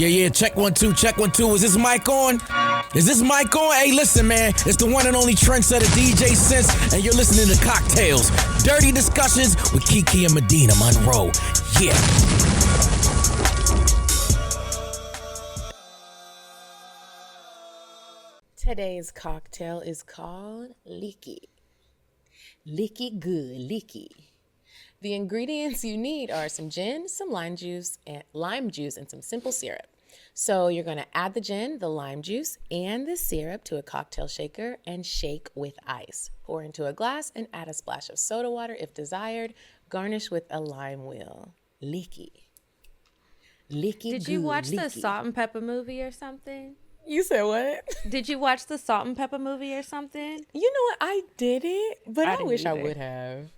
Yeah, check 1 2, check 1 2. Is this mic on? Is this mic on? Hey, listen, man. It's the one and only trendsetter DJ Sense, and you're listening to CockTales. Dirty discussions with Kiki and Medina Monroe. Yeah. Today's cocktail is called Leaky. Leaky good, leaky. The ingredients you need are some gin, some lime juice, and some simple syrup. So you're going to add the gin, the lime juice, and the syrup to a cocktail shaker and shake with ice. Pour into a glass and add a splash of soda water if desired. Garnish with a lime wheel. Leaky. Leaky Did good, you watch leaky. the Salt and Pepper movie or something? You said what? Did you watch the Salt and Pepper movie or something? You know what? I didn't, but I didn't wish I either. would have.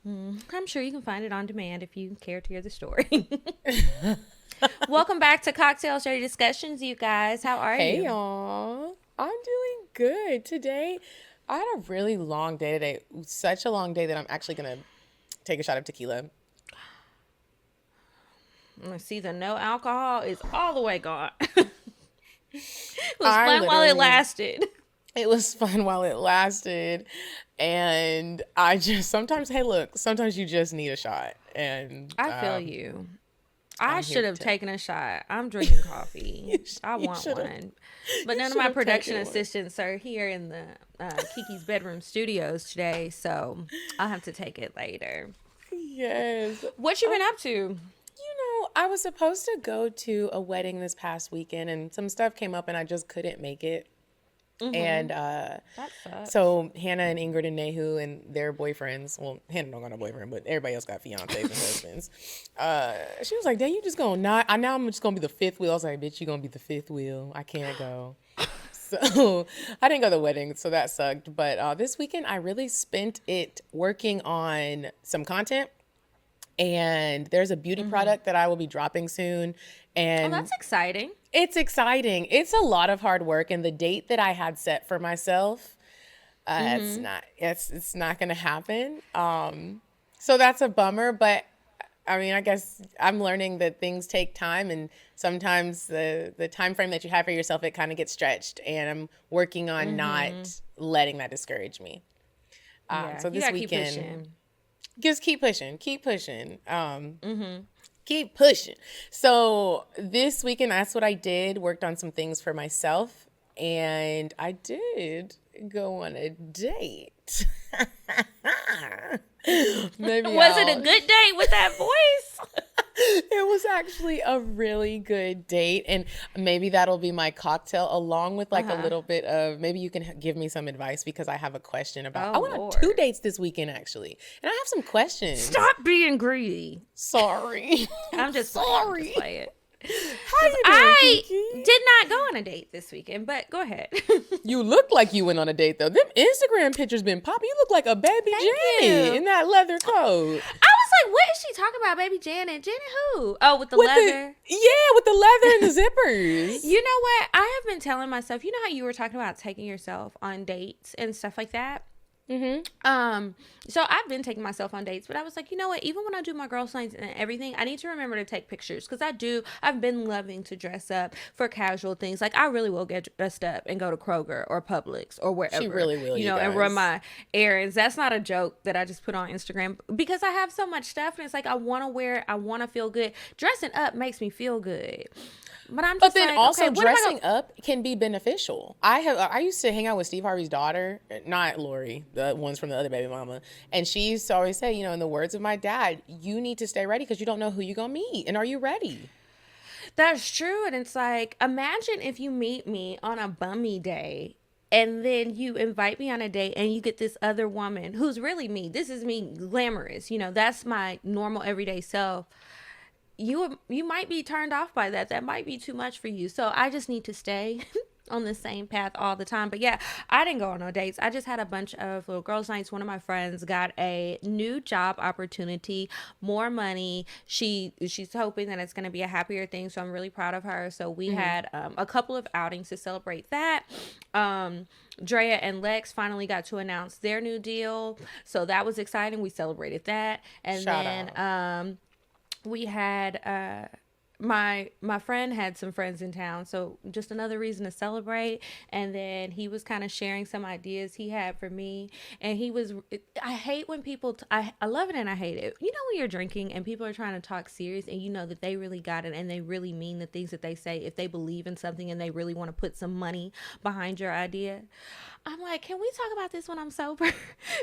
I'm sure you can find it on demand if you care to hear the story. Welcome back to Cocktails Dirty Discussions, you guys. How are you? Hey, y'all. I'm doing good. Today, I had a really long day today. Such a long day that I'm actually going to take a shot of tequila. See, the no alcohol is all the way gone. It was fun while it lasted. It was fun while it lasted. And I just sometimes you just need a shot. And I feel you. I should have taken a shot. I'm drinking coffee. I want one. But none of my production assistants are here in the Kiki's bedroom studios today, so I'll have to take it later. Yes. What you been up to? You know, I was supposed to go to a wedding this past weekend, and some stuff came up, and I just couldn't make it. Mm-hmm. And that sucks. So Hannah and Ingrid and Nehu and their boyfriends, well, Hannah don't got no boyfriend, but everybody else got fiancés and husbands. She was like, "Dang, you just gonna not? Now I'm just gonna be the fifth wheel." I was like, "Bitch, you gonna be the fifth wheel? I can't go." So I didn't go to the wedding, so that sucked. But this weekend, I really spent it working on some content. And there's a beauty product that I will be dropping soon. And that's exciting. It's exciting. It's a lot of hard work. And the date that I had set for myself, it's not going to happen. So that's a bummer. But I mean, I guess I'm learning that things take time. And sometimes the time frame that you have for yourself, it kind of gets stretched. And I'm working on not letting that discourage me. So this weekend... Just keep pushing. Keep pushing. So this weekend, that's what I did. Worked on some things for myself. And I did go on a date. Was it a good date with that voice? It was actually a really good date. And maybe that'll be my cocktail along with like a little bit of, maybe you can give me some advice because I have a question about, I went on 2 dates this weekend actually. And I have some questions. Stop being greedy. Sorry. I'm just sorry. Just play it. How you doing, Kiki? Did not go on a date this weekend, but go ahead. You look like you went on a date though. Them Instagram pictures been popping. You look like a baby Janet in that leather coat. I was like, what is she talking about, baby Janet? Janet who? Oh, with the leather? With the leather and the zippers. You know what? I have been telling myself, you know how you were talking about taking yourself on dates and stuff like that? So I've been taking myself on dates, but I was like, you know what, even when I do my girls' nights and everything, I need to remember to take pictures because I've been loving to dress up for casual things. Like I really will get dressed up and go to Kroger or Publix or wherever. She really will, you know, and run my errands. That's not a joke that I just put on Instagram because I have so much stuff and it's like I want to wear it, I want to feel good. Dressing up makes me feel good. But then also dressing up can be beneficial. I used to hang out with Steve Harvey's daughter, not Lori, the ones from the other baby mama, and she used to always say, you know, in the words of my dad, you need to stay ready because you don't know who you're gonna meet, and are you ready? That's true, and it's like, imagine if you meet me on a bummy day. And then you invite me on a date and you get this other woman who's really me. This is me, glamorous. You know, that's my normal everyday self. You might be turned off by that. That might be too much for you. So I just need to stay on the same path all the time. But yeah, I didn't go on no dates. I just had a bunch of little girls' nights. One of my friends got a new job opportunity, more money. She's hoping that it's going to be a happier thing. So I'm really proud of her. So we had a couple of outings to celebrate that. Drea and Lex finally got to announce their new deal. So that was exciting. We celebrated that. And we had my friend had some friends in town, so just another reason to celebrate. And then he was kind of sharing some ideas he had for me, and I hate when people I love it and I hate it. You know, when you're drinking and people are trying to talk serious and you know that they really got it and they really mean the things that they say, if they believe in something and they really want to put some money behind your idea. I'm like, can we talk about this when I'm sober?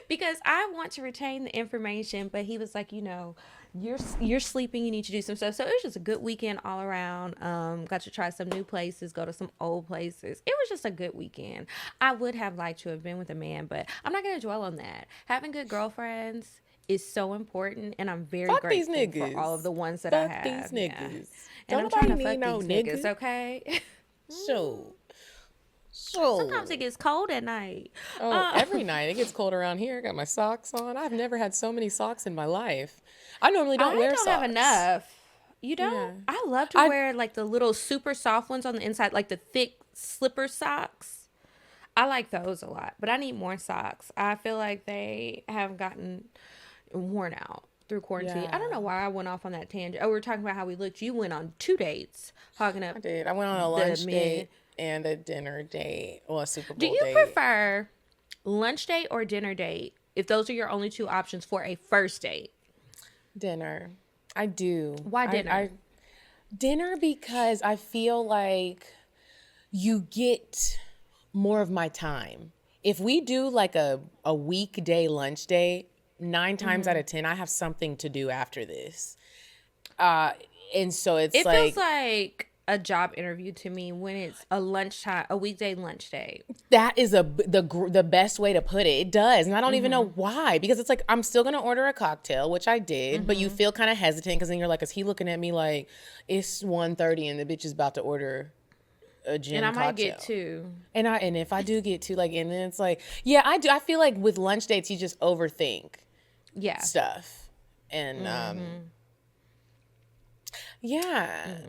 Because I want to retain the information. But he was like, you're sleeping, you need to do some stuff. So it was just a good weekend all around. Got to try some new places, go to some old places. It was just a good weekend. I would have liked to have been with a man, but I'm not going to dwell on that. Having good girlfriends is so important, and I'm very Fuck these grateful for niggas. all of the ones that I Fuck have. these Yeah. niggas. And Don't I'm trying to nobody fuck need no these niggas, nigga. okay? So. Sometimes it gets cold at night. Oh, every night. It gets cold around here. I got my socks on. I've never had so many socks in my life. I normally don't wear socks. I don't have enough. You don't? Yeah. I love to wear like the little super soft ones on the inside, like the thick slipper socks. I like those a lot, but I need more socks. I feel like they have gotten worn out through quarantine. Yeah. I don't know why I went off on that tangent. Oh, we were talking about how we looked. You went on 2 dates, hogging up. I did. I went on a lunch date and a dinner date. Well, a Super Bowl date. Do you prefer lunch date or dinner date if those are your only 2 options for a first date? Dinner. I do. Why dinner? Dinner because I feel like you get more of my time. If we do like a weekday lunch date, 9 times out of 10, I have something to do after this. And so it feels like a job interview to me when it's a weekday lunch day. That is the best way to put it. It does. And I don't even know why, because it's like, I'm still going to order a cocktail, which I did, but you feel kind of hesitant because then you're like, is he looking at me like it's 1:30 and the bitch is about to order a gin cocktail? And I might get 2. And if I do get 2, like, and then it's like, yeah, I do. I feel like with lunch dates, you just overthink stuff. And, yeah.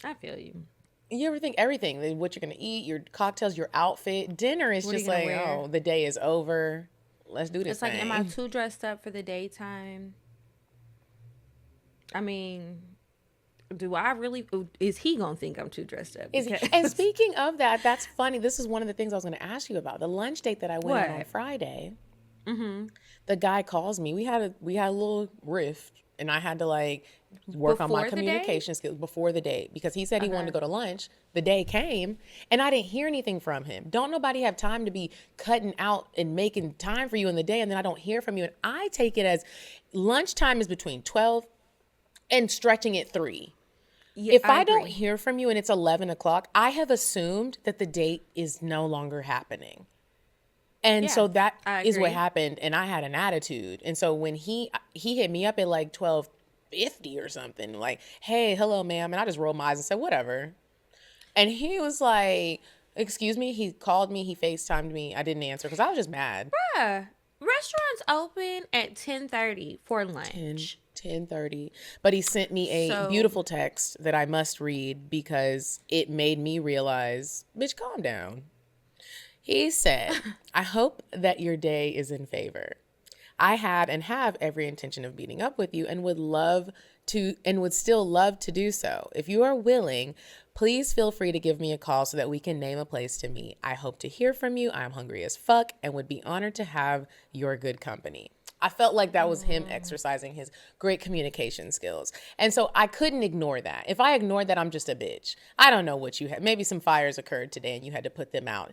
I feel you. You ever think everything, what you're going to eat, your cocktails, your outfit, dinner is just like, oh, the day is over. Let's do this It's thing. like, am I too dressed up for the daytime? I mean, do I really, is he going to think I'm too dressed up? And speaking of that, that's funny. This is one of the things I was going to ask you about. The lunch date that I went on Friday, the guy calls me. We had a little rift. And I had to like work on my communication skills before the date because he said he wanted to go to lunch. The day came and I didn't hear anything from him. Don't nobody have time to be cutting out and making time for you in the day and then I don't hear from you. And I take it as lunchtime is between 12 and stretching at 3. Yeah, if I don't hear from you and it's 11 o'clock, I have assumed that the date is no longer happening. And so that is what happened. And I had an attitude. And so when he hit me up at like 12:50 or something, like, hey, hello, ma'am. And I just rolled my eyes and said, whatever. And he was like, excuse me. He called me. He FaceTimed me. I didn't answer because I was just mad. Bruh, restaurants open at 10:30 for lunch. 10:30. But he sent me a beautiful text that I must read because it made me realize, bitch, calm down. He said, I hope that your day is in favor. I had and have every intention of meeting up with you and would still love to do so. If you are willing, please feel free to give me a call so that we can name a place to meet. I hope to hear from you. I'm hungry as fuck and would be honored to have your good company. I felt like that was him exercising his great communication skills. And so I couldn't ignore that. If I ignored that, I'm just a bitch. I don't know what you had. Maybe some fires occurred today and you had to put them out.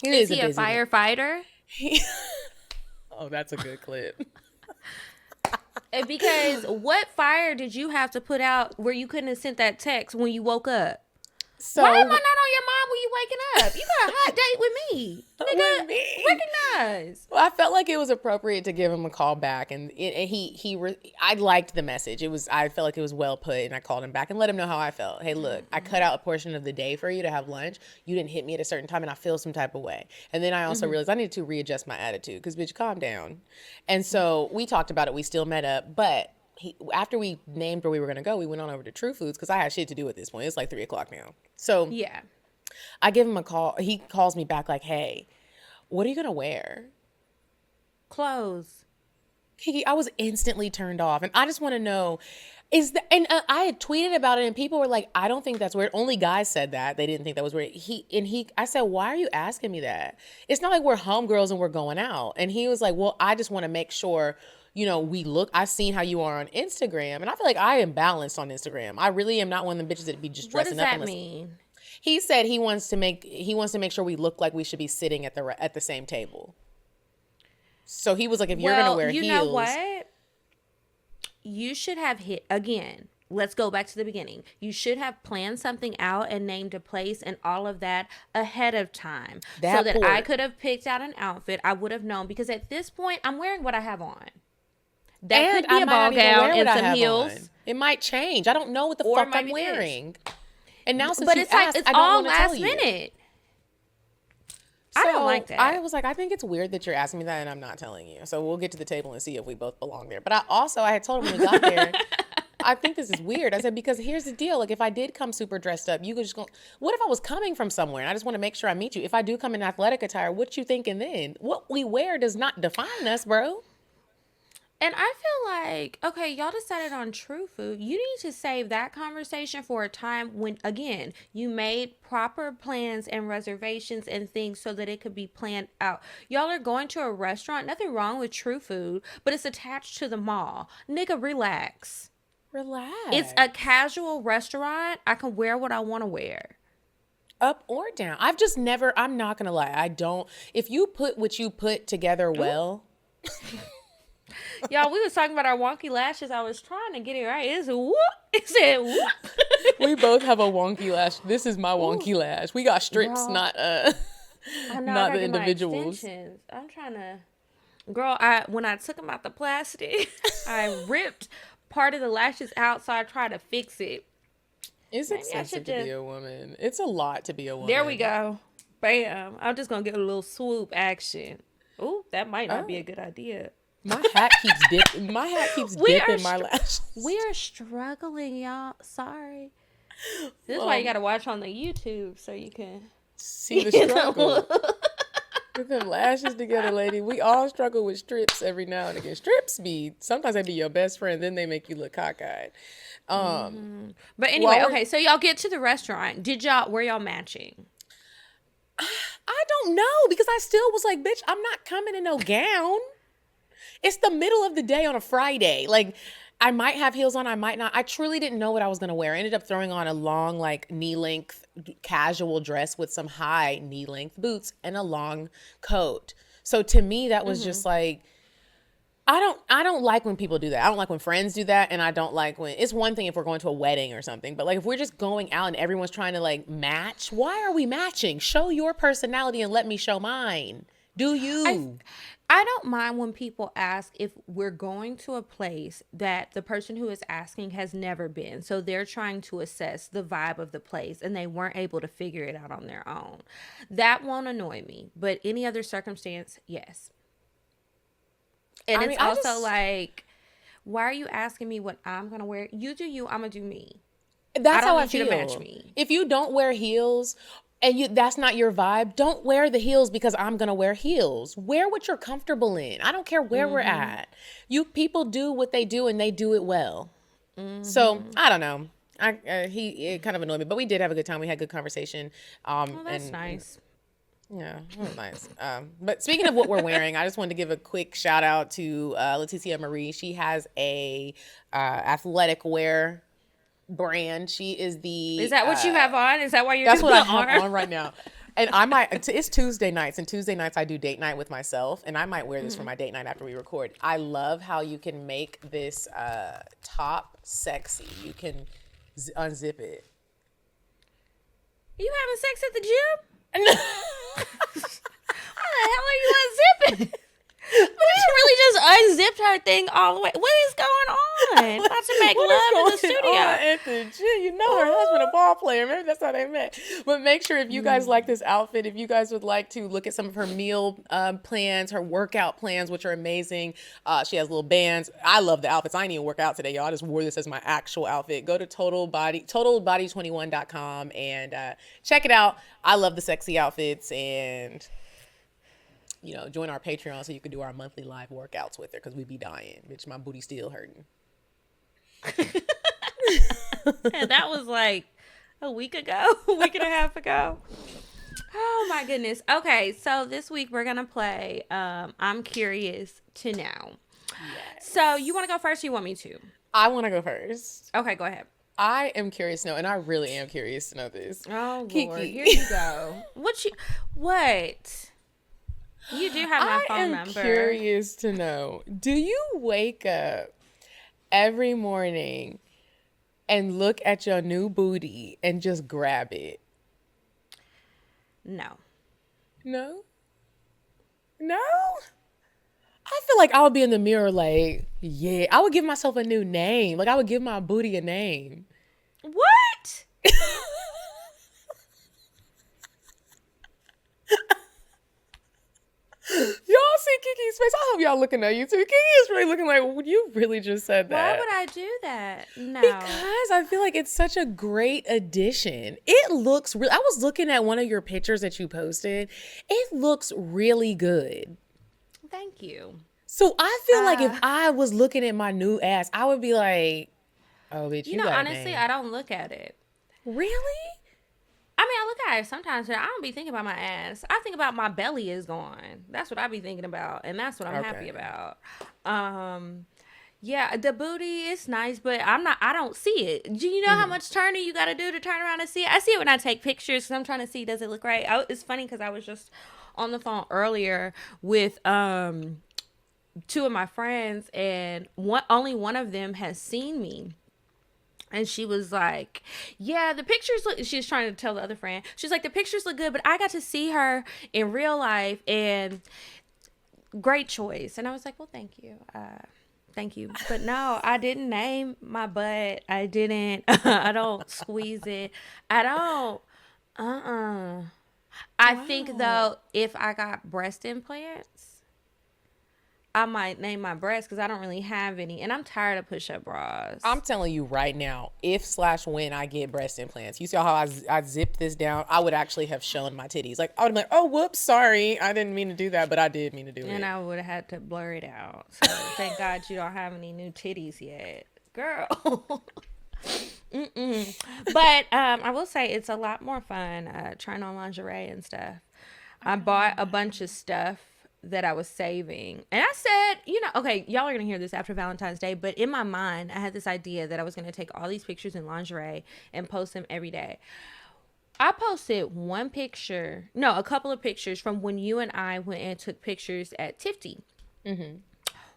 Is he a firefighter? Oh, that's a good clip. Because what fire did you have to put out where you couldn't have sent that text when you woke up? So, why am I not on your mind when you waking up? You got a hot date with me. Nigga, recognize. Well, I felt like it was appropriate to give him a call back, and I liked the message. I felt like it was well put, and I called him back and let him know how I felt. Hey, look, I cut out a portion of the day for you to have lunch. You didn't hit me at a certain time, and I feel some type of way. And then I also realized I needed to readjust my attitude because, bitch, calm down. And so we talked about it. We still met up, but after we named where we were going to go, we went on over to True Foods because I had shit to do at this point. It's like 3 o'clock now. So yeah, I give him a call. He calls me back like, hey, what are you going to wear? Clothes. Kiki, I was instantly turned off. And I just want to know, And I had tweeted about it, and people were like, "I don't think that's weird." Only guys said that they didn't think that was weird. I said, "Why are you asking me that? It's not like we're homegirls and we're going out." And he was like, "Well, I just want to make sure, we look. I've seen how you are on Instagram, and I feel like I am balanced on Instagram. I really am not one of the bitches that be just What dressing does up." that mean? He said he wants to make sure we look like we should be sitting at the same table. So he was like, "If you're gonna wear heels, you know what? You should have hit again. Let's go back to the beginning. You should have planned something out and named a place and all of that ahead of time so that I could have picked out an outfit. I would have known, because at this point, I'm wearing what I have on. That could be a ball gown and some heels. It might change. I don't know what the fuck I'm wearing. And now since but you it's asked, like it's I don't all want to tell last you. minute. So I don't like that. I was like, I think it's weird that you're asking me that and I'm not telling you. So we'll get to the table and see if we both belong there. But I had told him when we got there, I think this is weird. I said, because here's the deal. Like, if I did come super dressed up, you could just go, what if I was coming from somewhere and I just want to make sure I meet you? If I do come in athletic attire, what you thinking then? What we wear does not define us, bro. And I feel like, okay, y'all decided on true food. You need to save that conversation for a time when, again, you made proper plans and reservations and things so that it could be planned out. Y'all are going to a restaurant. Nothing wrong with true food, but it's attached to the mall. Nigga, relax. Relax. It's a casual restaurant. I can wear what I want to wear. Up or down. I'm not going to lie. If you put what you put together well... Y'all, we was talking about our wonky lashes. I was trying to get it right. It's whoop. It said whoop. We both have a wonky lash. This is my wonky lash. We got strips, Girl. not Not the individuals. I'm trying to, girl. When I took them out the plastic, I ripped part of the lashes out, so I tried to fix it. It's expensive to be a woman. It's a lot to be a woman. There we go. Bam. I'm just gonna get a little swoop action. Ooh, that might not be a good idea. My hat keeps dipping. My lashes. We are struggling, y'all. Sorry. This is why you gotta watch on the YouTube so you can see the struggle. Get them lashes together, lady. We all struggle with strips every now and again. Sometimes they be your best friend, then they make you look cockeyed. But anyway, okay. So y'all get to the restaurant. Were y'all matching? I don't know, because I still was like, bitch, I'm not coming in no gown. It's the middle of the day on a Friday. Like, I might have heels on, I might not. I truly didn't know what I was going to wear. I ended up throwing on a long, like, knee-length casual dress with some high knee-length boots and a long coat. So to me, that was just like, I don't like when people do that. I don't like when friends do that, and I don't like when, it's one thing if we're going to a wedding or something, but like if we're just going out and everyone's trying to like match, why are we matching? Show your personality and let me show mine. Do you? I don't mind when people ask if we're going to a place that the person who is asking has never been. So they're trying to assess the vibe of the place and they weren't able to figure it out on their own. That won't annoy me. But any other circumstance, yes. And it's also like, why are you asking me what I'm going to wear? You do you, I'm going to do me. That's how I feel. You to match me. If you don't wear heels and that's not your vibe, don't wear the heels because I'm going to wear heels. Wear what you're comfortable in. I don't care where we're at. People do what they do and they do it well. So I don't know. It kind of annoyed me, but we did have a good time. We had good conversation. That's nice. Yeah, that was nice. But speaking of what we're wearing, I just wanted to give a quick shout out to Leticia Marie. She has a athletic wear brand. She is the. Is that what you have on? Is that why you're? That's what I have on right now. And I might. It's Tuesday nights, and Tuesday nights I do date night with myself, and I might wear this for my date night after we record. I love how you can make this top sexy. You can unzip it. You having sex at the gym? How the hell are you unzipping? But she really just unzipped her thing all the way. What is going on? About to make love in the studio. At the gym? You know her husband a ball player. Maybe that's how they met. But make sure if you guys like this outfit, if you guys would like to look at some of her meal plans, her workout plans, which are amazing. She has little bands. I love the outfits. I didn't even work out today, y'all. I just wore this as my actual outfit. Go to totalbody21.com and check it out. I love the sexy outfits, and join our Patreon so you can do our monthly live workouts with her, because we be dying. Bitch, my booty still hurting. And that was like a week and a half ago. Oh my goodness. Okay, so this week we're gonna play I'm Curious to Know. Yes. So you want to go first or you want me to? I want to go first. Okay, go ahead. I am curious to know, and I really am curious to know this. Oh, Kiki. Lord. Here you go. What? You do have my phone number. I am curious to know, do you wake up every morning and look at your new booty and just grab it? No. No? No? I feel like I would be in the mirror like, yeah, I would give myself a new name. Like I would give my booty a name. What? Y'all see Kiki's face? I hope y'all looking at you too. Kiki is really looking like, you really just said that. Why would I do that? No. Because I feel like it's such a great addition. It looks real. I was looking at one of your pictures that you posted. It looks really good. Thank you. So I feel like if I was looking at my new ass, I would be like, oh, bitch, you got honestly, name. I don't look at it. Really? I mean, I look at it sometimes, but I don't be thinking about my ass. I think about my belly is gone. That's what I be thinking about, and that's what I'm happy about. Yeah, the booty is nice, but I don't see it. Do you know how much turning you got to do to turn around and see it? I see it when I take pictures, because I'm trying to see, does it look right? It's funny, because I was just on the phone earlier with two of my friends, and only one of them has seen me. And she was like, yeah, the pictures look, she was trying to tell the other friend. She's like, the pictures look good, but I got to see her in real life, and great choice. And I was like, well, thank you. Thank you. But no, I didn't name my butt. I didn't. I don't squeeze it. I don't. I think, though, if I got breast implants, I might name my breast, because I don't really have any, and I'm tired of push-up bras. I'm telling you right now, if/when I get breast implants, you saw how I zipped this down, I would actually have shown my titties. Like, I would be like, oh, whoops, sorry, I didn't mean to do that, but I did mean to do it. And I would have had to blur it out. So thank God you don't have any new titties yet, girl. But I will say it's a lot more fun trying on lingerie and stuff. I bought a bunch of stuff that I was saving, and I said, okay, y'all are gonna hear this after Valentine's Day, but in my mind I had this idea that I was gonna take all these pictures in lingerie and post them every day. I posted a couple of pictures from when you and I went and took pictures at Tifty.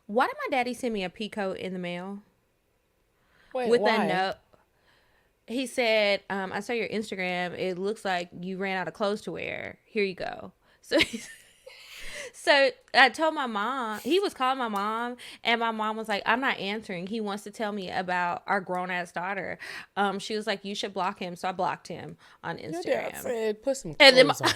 Why did my daddy send me a peacoat in the mail? Wait, with why? a note? He said, I saw your Instagram, it looks like you ran out of clothes to wear, here you go. So I told my mom, he was calling my mom, and my mom was like, I'm not answering. He wants to tell me about our grown-ass daughter. She was like, you should block him. So I blocked him on Instagram. Your dad said, put some clothes on.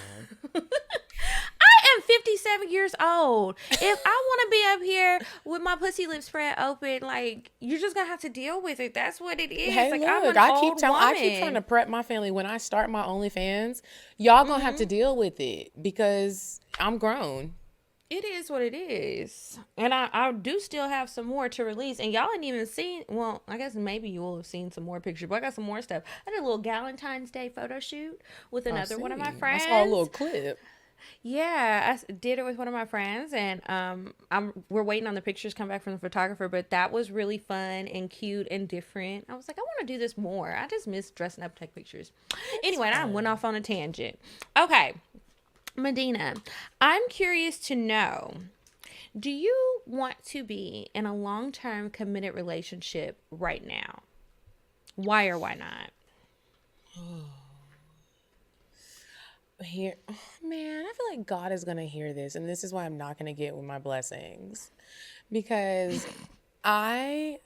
I am 57 years old. If I want to be up here with my pussy lips spread open, like, you're just going to have to deal with it. That's what it is. Hey, like, look, I'm an I old keep trying to prep my family. When I start my OnlyFans, y'all going to have to deal with it, because I'm grown. It is what it is. And I do still have some more to release. And y'all ain't even seen, well, I guess maybe you will have seen some more pictures, but I got some more stuff. I did a little Valentine's Day photo shoot with another one of my friends. I saw a little clip. Yeah, I did it with one of my friends, and we're waiting on the pictures come back from the photographer, but that was really fun and cute and different. I was like, I want to do this more. I just miss dressing up to take pictures. Anyway, I went off on a tangent. Okay. Medina, I'm curious to know, do you want to be in a long-term committed relationship right now? Why or why not? Man, I feel like God is going to hear this, and this is why I'm not going to get with my blessings, because right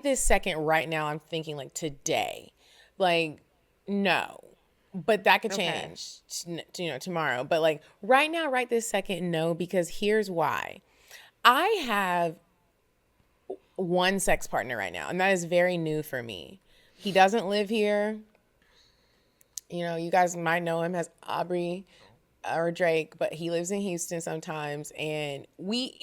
this second, right now, I'm thinking like today, like, no. But that could change, tomorrow. But like right now, right this second, no, because here's why. I have one sex partner right now, and that is very new for me. He doesn't live here. You guys might know him as Aubrey. or Drake, but he lives in Houston sometimes, and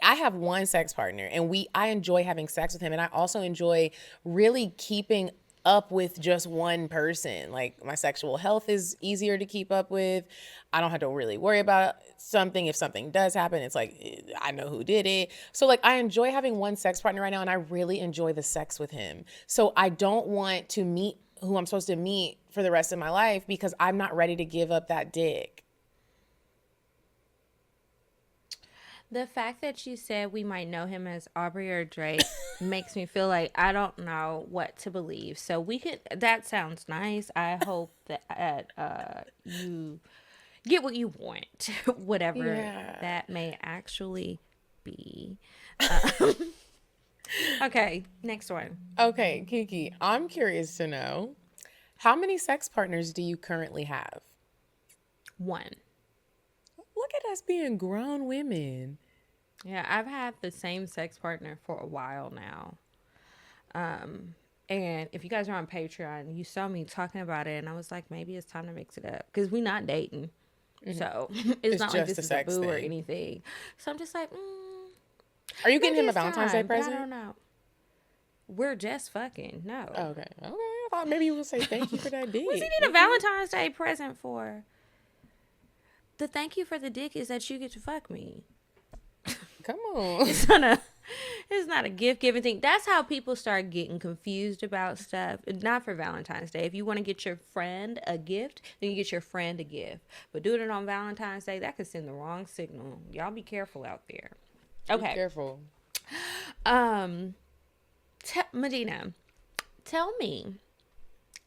I have one sex partner, and I enjoy having sex with him, and I also enjoy really keeping up with just one person. Like, my sexual health is easier to keep up with. I don't have to really worry about something. If something does happen, it's like, I know who did it. So like, I enjoy having one sex partner right now, and I really enjoy the sex with him. So I don't want to meet who I'm supposed to meet for the rest of my life because I'm not ready to give up that dick. The fact that you said we might know him as Aubrey or Drake makes me feel like I don't know what to believe. So that sounds nice. I hope that you get what you want, whatever that may actually be. Okay, next one. Okay, Kiki, I'm curious to know, how many sex partners do you currently have? One. Look at us being grown women. Yeah, I've had the same sex partner for a while now. And if you guys are on Patreon, you saw me talking about it, and I was like, maybe it's time to mix it up because we're not dating. Mm-hmm. So it's not like this is a boo or anything. So I'm just like, are you getting him a Valentine's Day present? I don't know. We're just fucking. No. Okay. I thought maybe you would say thank you for that dick. What's he need a Valentine's Day present for? The thank you for the dick is that you get to fuck me. Come on. It's not a gift giving thing. That's how people start getting confused about stuff. Not for Valentine's Day. If you want to get your friend a gift, then you get your friend a gift. But doing it on Valentine's Day, that could send the wrong signal. Y'all be careful out there. Okay. Be careful. Medina, tell me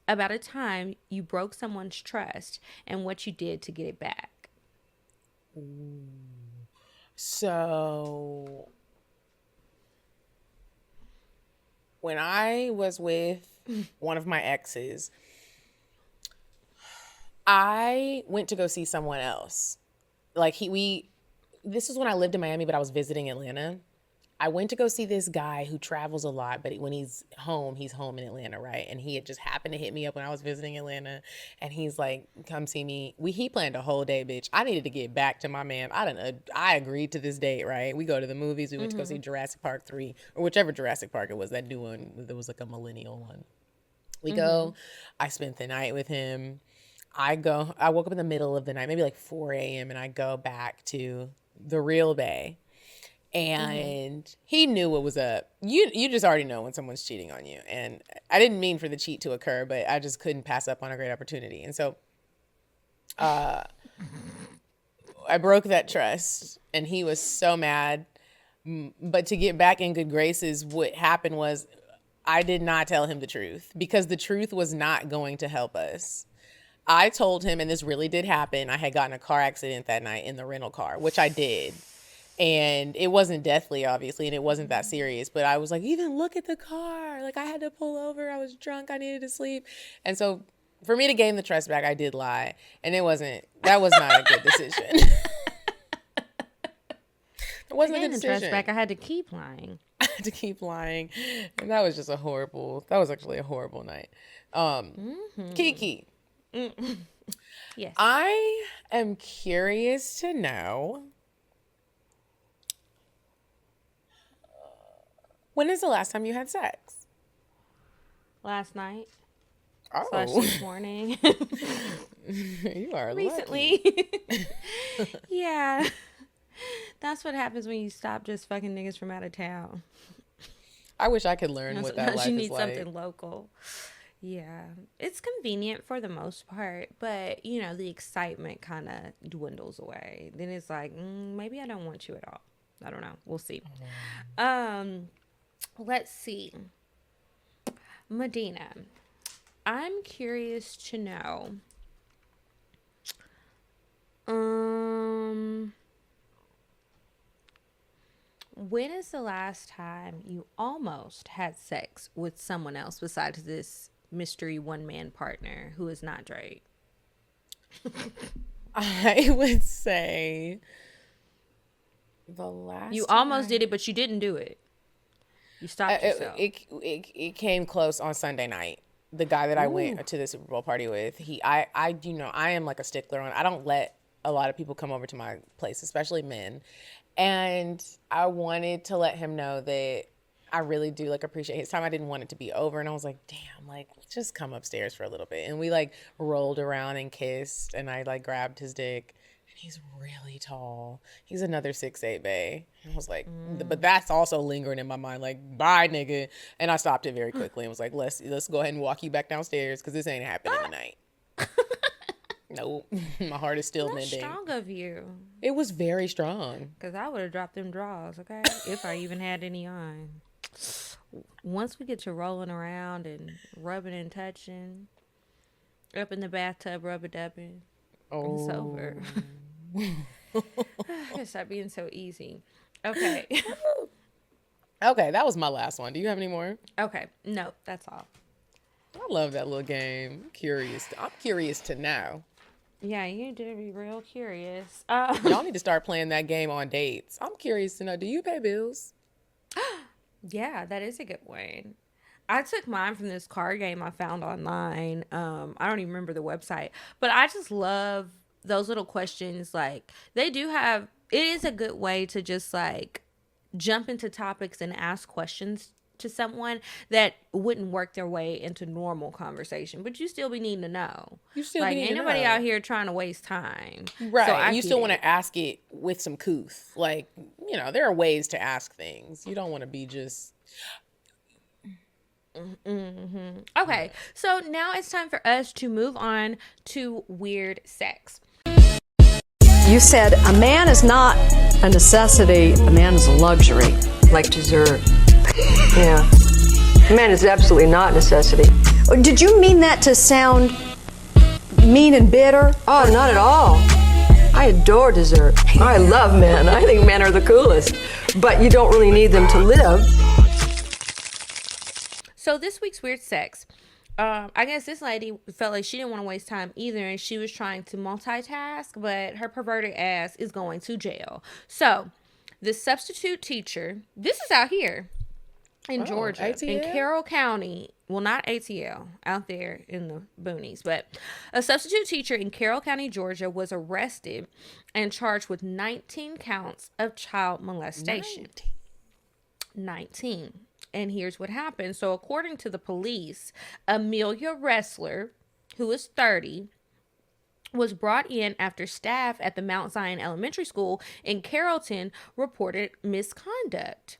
about a time you broke someone's trust and what you did to get it back. So when I was with one of my exes, I went to go see someone else. Like this is when I lived in Miami, but I was visiting Atlanta. I went to go see this guy who travels a lot, but when he's home in Atlanta, right? And he had just happened to hit me up when I was visiting Atlanta, and he's like, "Come see me." He planned a whole day, bitch. I needed to get back to my man. I agreed to this date, right? We go to the movies. We went to go see Jurassic Park 3, or whichever Jurassic Park it was. That new one, there was like a millennial one. We go. I spent the night with him. I woke up in the middle of the night, maybe like 4 a.m., and I go back to the real Bay. And he knew what was up. You just already know when someone's cheating on you. And I didn't mean for the cheat to occur, but I just couldn't pass up on a great opportunity. And so I broke that trust, and he was so mad. But to get back in good graces, what happened was I did not tell him the truth because the truth was not going to help us. I told him, and this really did happen, I had gotten a car accident that night in the rental car, which I did. And it wasn't deathly, obviously, and it wasn't that serious. But I was like, even look at the car. Like, I had to pull over. I was drunk. I needed to sleep. And so for me to gain the trust back, I did lie. And that was not a good decision. It wasn't a good decision. Trust back, I had to keep lying. I had to keep lying. And that was actually a horrible night. Kiki. Yes. I am curious to know, when is the last time you had sex? Last night. Oh. / this morning. You are recently. Lucky. Yeah. That's what happens when you stop just fucking niggas from out of town. I wish I could learn what that life is like. You need something local. Yeah. It's convenient for the most part, but, the excitement kind of dwindles away. Then it's like, maybe I don't want you at all. I don't know. We'll see. Let's see. Medina, I'm curious to know. When is the last time you almost had sex with someone else besides this mystery one-man partner who is not Drake? I would say the last You almost did it, but you didn't do it. You stopped yourself. It came close on Sunday night. The guy that I went to the Super Bowl party with, I am like a stickler on. I don't let a lot of people come over to my place, especially men. And I wanted to let him know that I really do like appreciate his time. I didn't want it to be over. And I was like, damn, like just come upstairs for a little bit. And we like rolled around and kissed, and I like grabbed his dick. And he's really tall. He's another 6'8" bae. And I was like, but that's also lingering in my mind. Like, bye, nigga. And I stopped it very quickly and was like, let's go ahead and walk you back downstairs because this ain't happening tonight. Nope. My heart is still That's mending. strong of you. It was very strong. Because I would have dropped them drawers, okay? If I even had any on. Once we get to rolling around and rubbing and touching, up in the bathtub, rub-a-dubbing, it's over. I guess stop being so easy. Okay. Okay, that was my last one. Do you have any more? Okay. No, that's all. I love that little game. I'm curious to know. Yeah, you do be real curious. Y'all need to start playing that game on dates. I'm curious to know, do you pay bills? Yeah, that is a good one. I took mine from this card game I found online. I don't even remember the website, but I just love those little questions. Like, they do have, it is a good way to just like jump into topics and ask questions to someone that wouldn't work their way into normal conversation, but you still be needing to know. You still like, need ain't to nobody know. out here trying to waste time. Right. So And you still want to ask it with some couth. Like, you know, there are ways to ask things. You don't want to be just... Okay, so now it's time for us to move on to weird sex. You said a man is not a necessity, a man is a luxury. Like dessert. Yeah. Man is absolutely not a necessity. Did you mean that to sound mean and bitter? Oh, not at all. I adore dessert. I love men. I think men are the coolest. But you don't really need them to live. So this week's weird sex, I guess this lady felt like she didn't want to waste time either, and she was trying to multitask, but her perverted ass is going to jail. So the substitute teacher, this is out here in Georgia, ATL? in Carroll County. Well, not ATL, out there in the boonies, but a substitute teacher in Carroll County, Georgia, was arrested and charged with 19 counts of child molestation. 19. And here's what happened. So according to the police, Amelia Ressler, who is 30, was brought in after staff at the Mount Zion Elementary School in Carrollton reported misconduct.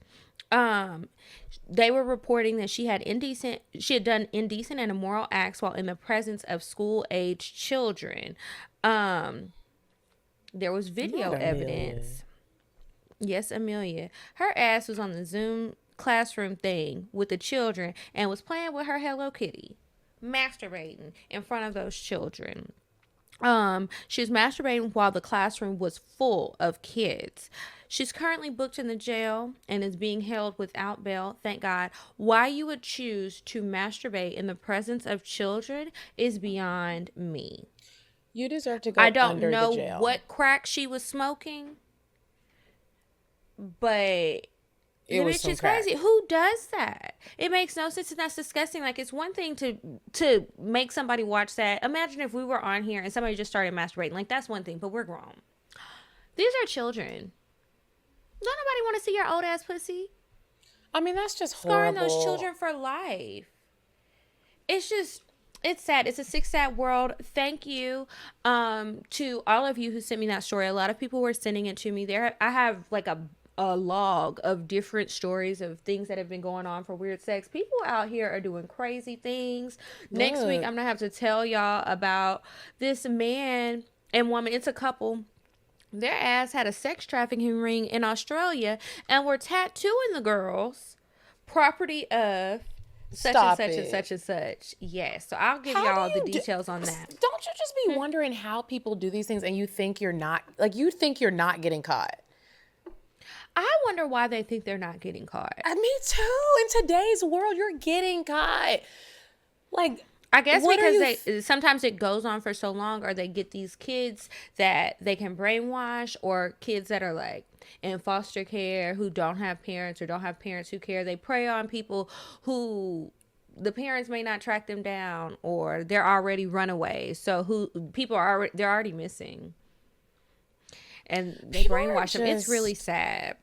They were reporting that she had done indecent and immoral acts while in the presence of school-aged children. There was video evidence. Yes, Amelia. Her ass was on the Zoom classroom thing with the children and was playing with her Hello Kitty, masturbating in front of those children. She was masturbating while the classroom was full of kids. She's currently booked in the jail and is being held without bail. Thank God. Why you would choose to masturbate in the presence of children is beyond me. You deserve to go I don't under know the jail. what crack she was smoking, but It was bitch some is crack. crazy. Who does that? It makes no sense, and that's disgusting. Like, it's one thing to make somebody watch that. Imagine if we were on here and somebody just started masturbating. Like, that's one thing, but we're grown. These are children. Don't nobody want to see your old ass pussy. I mean, that's just Scarring horrible. those children for life. It's just, it's sad. It's a sick, sad world. Thank you to all of you who sent me that story. A lot of people were sending it to me. I have like a log of different stories of things that have been going on for weird sex. People out here are doing crazy things. Next week, I'm gonna have to tell y'all about this man and woman. It's a couple. Their ass had a sex trafficking ring in Australia and were tattooing the girls property of such Stop and such it. and such and such. Yes. So I'll give How y'all do the you details on that. Don't you just be wondering how people do these things and you think you're not getting caught? I wonder why they think they're not getting caught. Me too. In today's world, you're getting caught. Like, I guess what are because sometimes it goes on for so long, or they get these kids that they can brainwash, or kids that are like in foster care who don't have parents or don't have parents who care. They prey on people who the parents may not track them down, or they're already runaways. So they're already missing. and they People are brainwash them. It's just- really sad.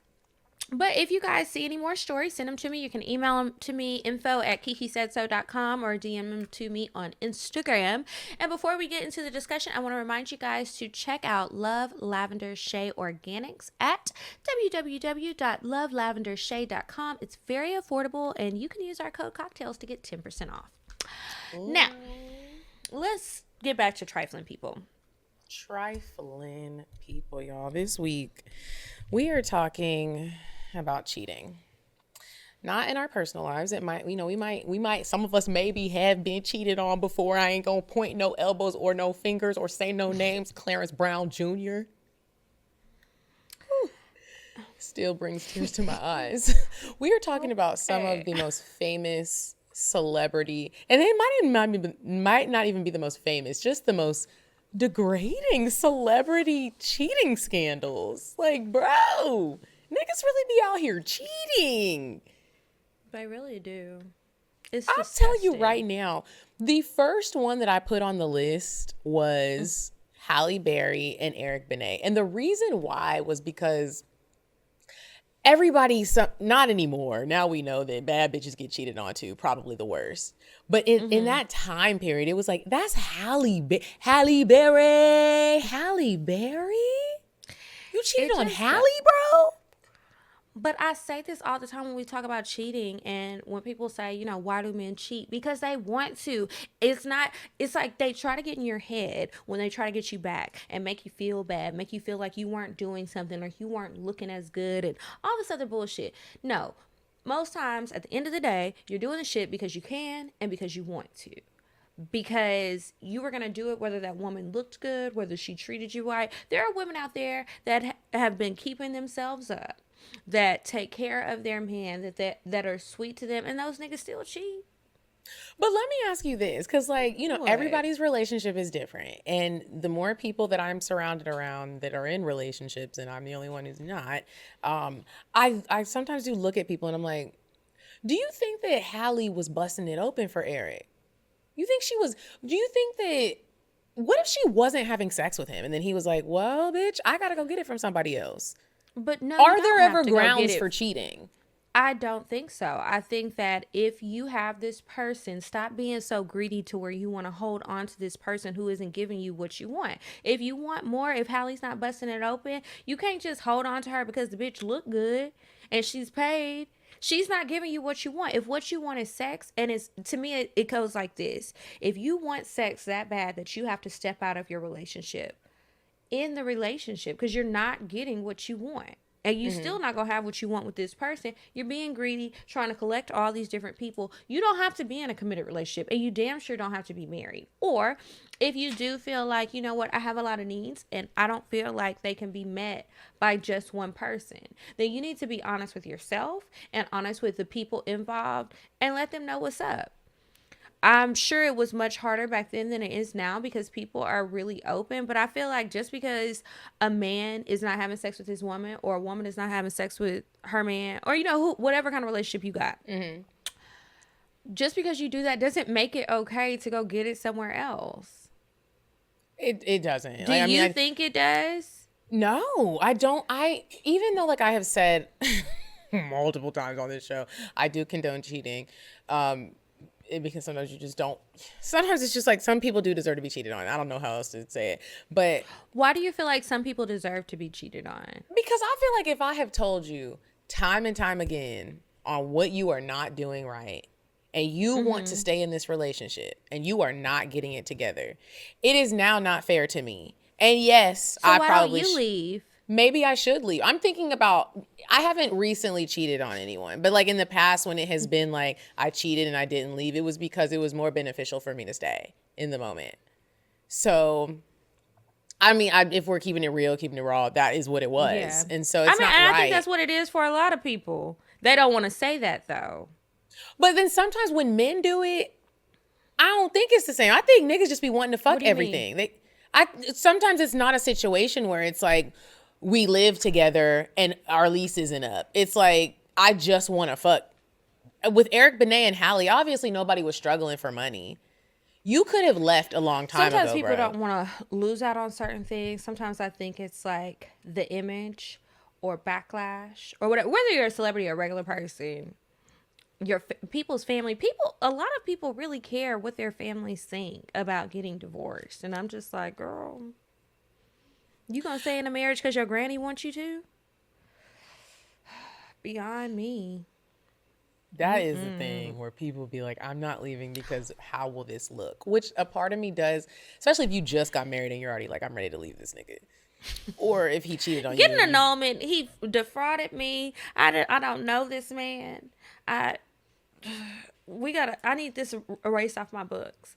But if you guys see any more stories, send them to me. You can email them to me, info@kikisaidso.com, or DM them to me on Instagram. And before we get into the discussion, I want to remind you guys to check out Love Lavender Shea Organics at www.lovelavendershea.com. It's very affordable, and you can use our code CockTales to get 10% off. Now, let's get back to trifling people. Trifling people, y'all. This week, we are talking about cheating. Not in our personal lives. It might, we might, some of us maybe have been cheated on before. I ain't gonna point no elbows or no fingers or say no names. Clarence Brown Jr. Still brings tears to my eyes. We are talking about some of the most famous celebrity, and it might not even be the most famous, just the most degrading celebrity cheating scandals. Like, bro, niggas really be out here cheating. They really do. It's I'll tell you right now, the first one that I put on the list was Halle Berry and Eric Benet. And the reason why was because not anymore. Now we know that bad bitches get cheated on too, probably the worst. But in that time period, it was like, that's Halle Berry. Halle Berry? You cheated on Halle, bro? But I say this all the time when we talk about cheating, and when people say, you know, why do men cheat? Because they want to. It's like they try to get in your head when they try to get you back and make you feel bad, make you feel like you weren't doing something or you weren't looking as good and all this other bullshit. No, most times at the end of the day, you're doing the shit because you can and because you want to. Because you were going to do it whether that woman looked good, whether she treated you right. There are women out there that have been keeping themselves up, that take care of their man, that are sweet to them, and those niggas still cheat. But let me ask you this, because, like, you know, What? everybody's relationship is different. And the more people that I'm surrounded around that are in relationships, and I'm the only one who's not, I sometimes do look at people and I'm like, do you think that Halle was busting it open for Eric? Do you think that, what if she wasn't having sex with him and then he was like, well, bitch, I gotta go get it from somebody else? But no, Are you there don't have ever to go get grounds it. for cheating? I don't think so. I think that if you have this person, stop being so greedy to where you want to hold on to this person who isn't giving you what you want. If you want more, if Halle's not busting it open, you can't just hold on to her because the bitch look good and she's paid. She's not giving you what you want. If what you want is sex, and to me, it goes like this. If you want sex that bad that you have to step out of your relationship, in the relationship, because you're not getting what you want. And you still not going to have what you want with this person. You're being greedy, trying to collect all these different people. You don't have to be in a committed relationship, and you damn sure don't have to be married. Or if you do feel like, you know what, I have a lot of needs and I don't feel like they can be met by just one person, then you need to be honest with yourself and honest with the people involved and let them know what's up. I'm sure it was much harder back then than it is now because people are really open. But I feel like just because a man is not having sex with his woman, or a woman is not having sex with her man, or, you know, whatever kind of relationship you got, just because you do that doesn't make it okay to go get it somewhere else. It doesn't. Do you think it does? No, I don't. Even though, like I have said multiple times on this show, I do condone cheating. Because sometimes you just don't. Sometimes it's just like some people do deserve to be cheated on. I don't know how else to say it. But why do you feel like some people deserve to be cheated on? Because I feel like if I have told you time and time again on what you are not doing right, and you want to stay in this relationship and you are not getting it together, it is now not fair to me. And yes, so I why probably don't you leave? Maybe I should leave. I'm thinking about, I haven't recently cheated on anyone, but like in the past when it has been like I cheated and I didn't leave, it was because it was more beneficial for me to stay in the moment. So, I mean, if we're keeping it real, keeping it raw, that is what it was. Yeah. And so it's not and right. I think that's what it is for a lot of people. They don't want to say that though. But then sometimes when men do it, I don't think it's the same. I think niggas just be wanting to fuck do you everything. Sometimes it's not a situation where it's like, we live together and our lease isn't up. It's like, I just want to fuck. With Eric Benet and Halle, obviously nobody was struggling for money. You could have left a long time ago, Sometimes people bro. don't want to lose out on certain things. Sometimes I think it's like the image or backlash or whatever. Whether you're a celebrity or a regular person, people's family, a lot of people really care what their families think about getting divorced. And I'm just like, girl, you gonna stay in a marriage because your granny wants you to? Beyond me. That is the thing where people be like, I'm not leaving because how will this look? Which a part of me does, especially if you just got married and you're already like, I'm ready to leave this nigga. Or if he cheated on Get you. an annulment. He defrauded me. I don't know this man. I need this erased off my books.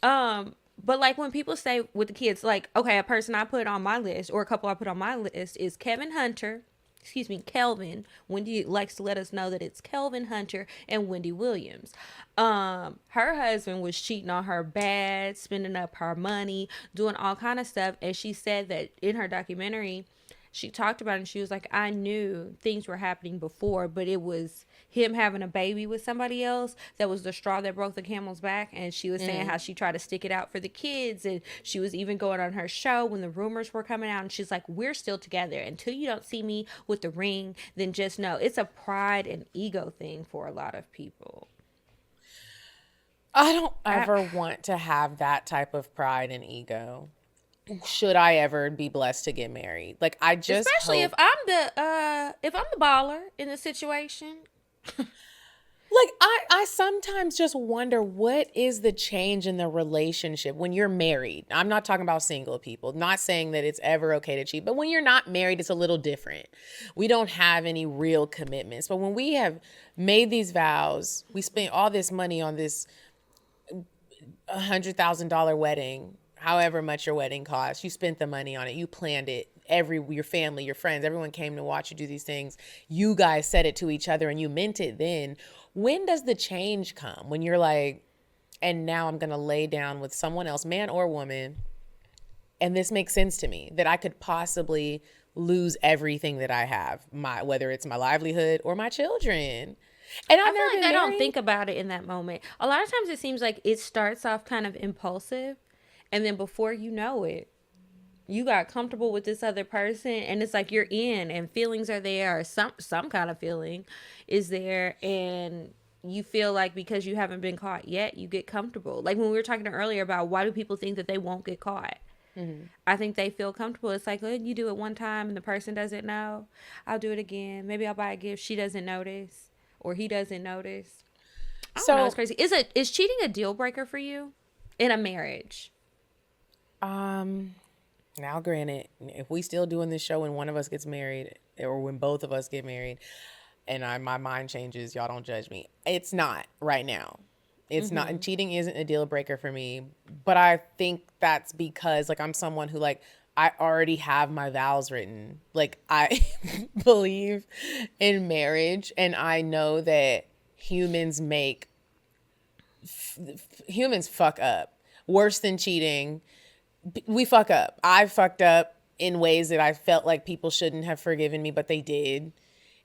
But like when people say with the kids, like, okay, a person I put on my list or a couple I put on my list is Kelvin. Wendy likes to let us know that it's Kelvin Hunter and Wendy Williams. Her husband was cheating on her bad, spending up her money, doing all kind of stuff. And she said that in her documentary, she talked about it and she was like, I knew things were happening before, but it was him having a baby with somebody else that was the straw that broke the camel's back. And she was saying how she tried to stick it out for the kids. And she was even going on her show when the rumors were coming out. And she's like, we're still together. Until you don't see me with the ring, then just know it's a pride and ego thing for a lot of people. I don't ever want to have that type of pride and ego. Should I ever be blessed to get married? Like, I just especially hope, if I'm the baller in the situation. like, I sometimes just wonder what is the change in the relationship when you're married. I'm not talking about single people, not saying that it's ever okay to cheat, but when you're not married, it's a little different. We don't have any real commitments. But when we have made these vows, we spent all this money on this $100,000 wedding, however much your wedding costs, you spent the money on it, you planned it, your family, your friends, everyone came to watch you do these things, you guys said it to each other and you meant it then. When does the change come? When you're like, and now I'm gonna lay down with someone else, man or woman, and this makes sense to me, that I could possibly lose everything that I have, whether it's my livelihood or my children. And I feel like I don't think about it in that moment. A lot of times it seems like it starts off kind of impulsive, and then before you know it, you got comfortable with this other person, and it's like you're in, and feelings are there, or some kind of feeling is there, and you feel like because you haven't been caught yet, you get comfortable. Like when we were talking earlier about why do people think that they won't get caught? Mm-hmm. I think they feel comfortable. It's like, well, you do it one time and the person doesn't know. I'll do it again. Maybe I'll buy a gift. She doesn't notice. Or he doesn't notice. I don't know. It's crazy. Is cheating a deal breaker for you in a marriage? Now, granted, if we still doing this show when one of us gets married or when both of us get married and my mind changes, y'all don't judge me. It's not right now. It's not. And cheating isn't a deal breaker for me. But I think that's because, like, I'm someone who, like, I already have my vows written. Like, I believe in marriage, and I know that humans fuck up. Worse than cheating, we fuck up. I fucked up in ways that I felt like people shouldn't have forgiven me, but they did.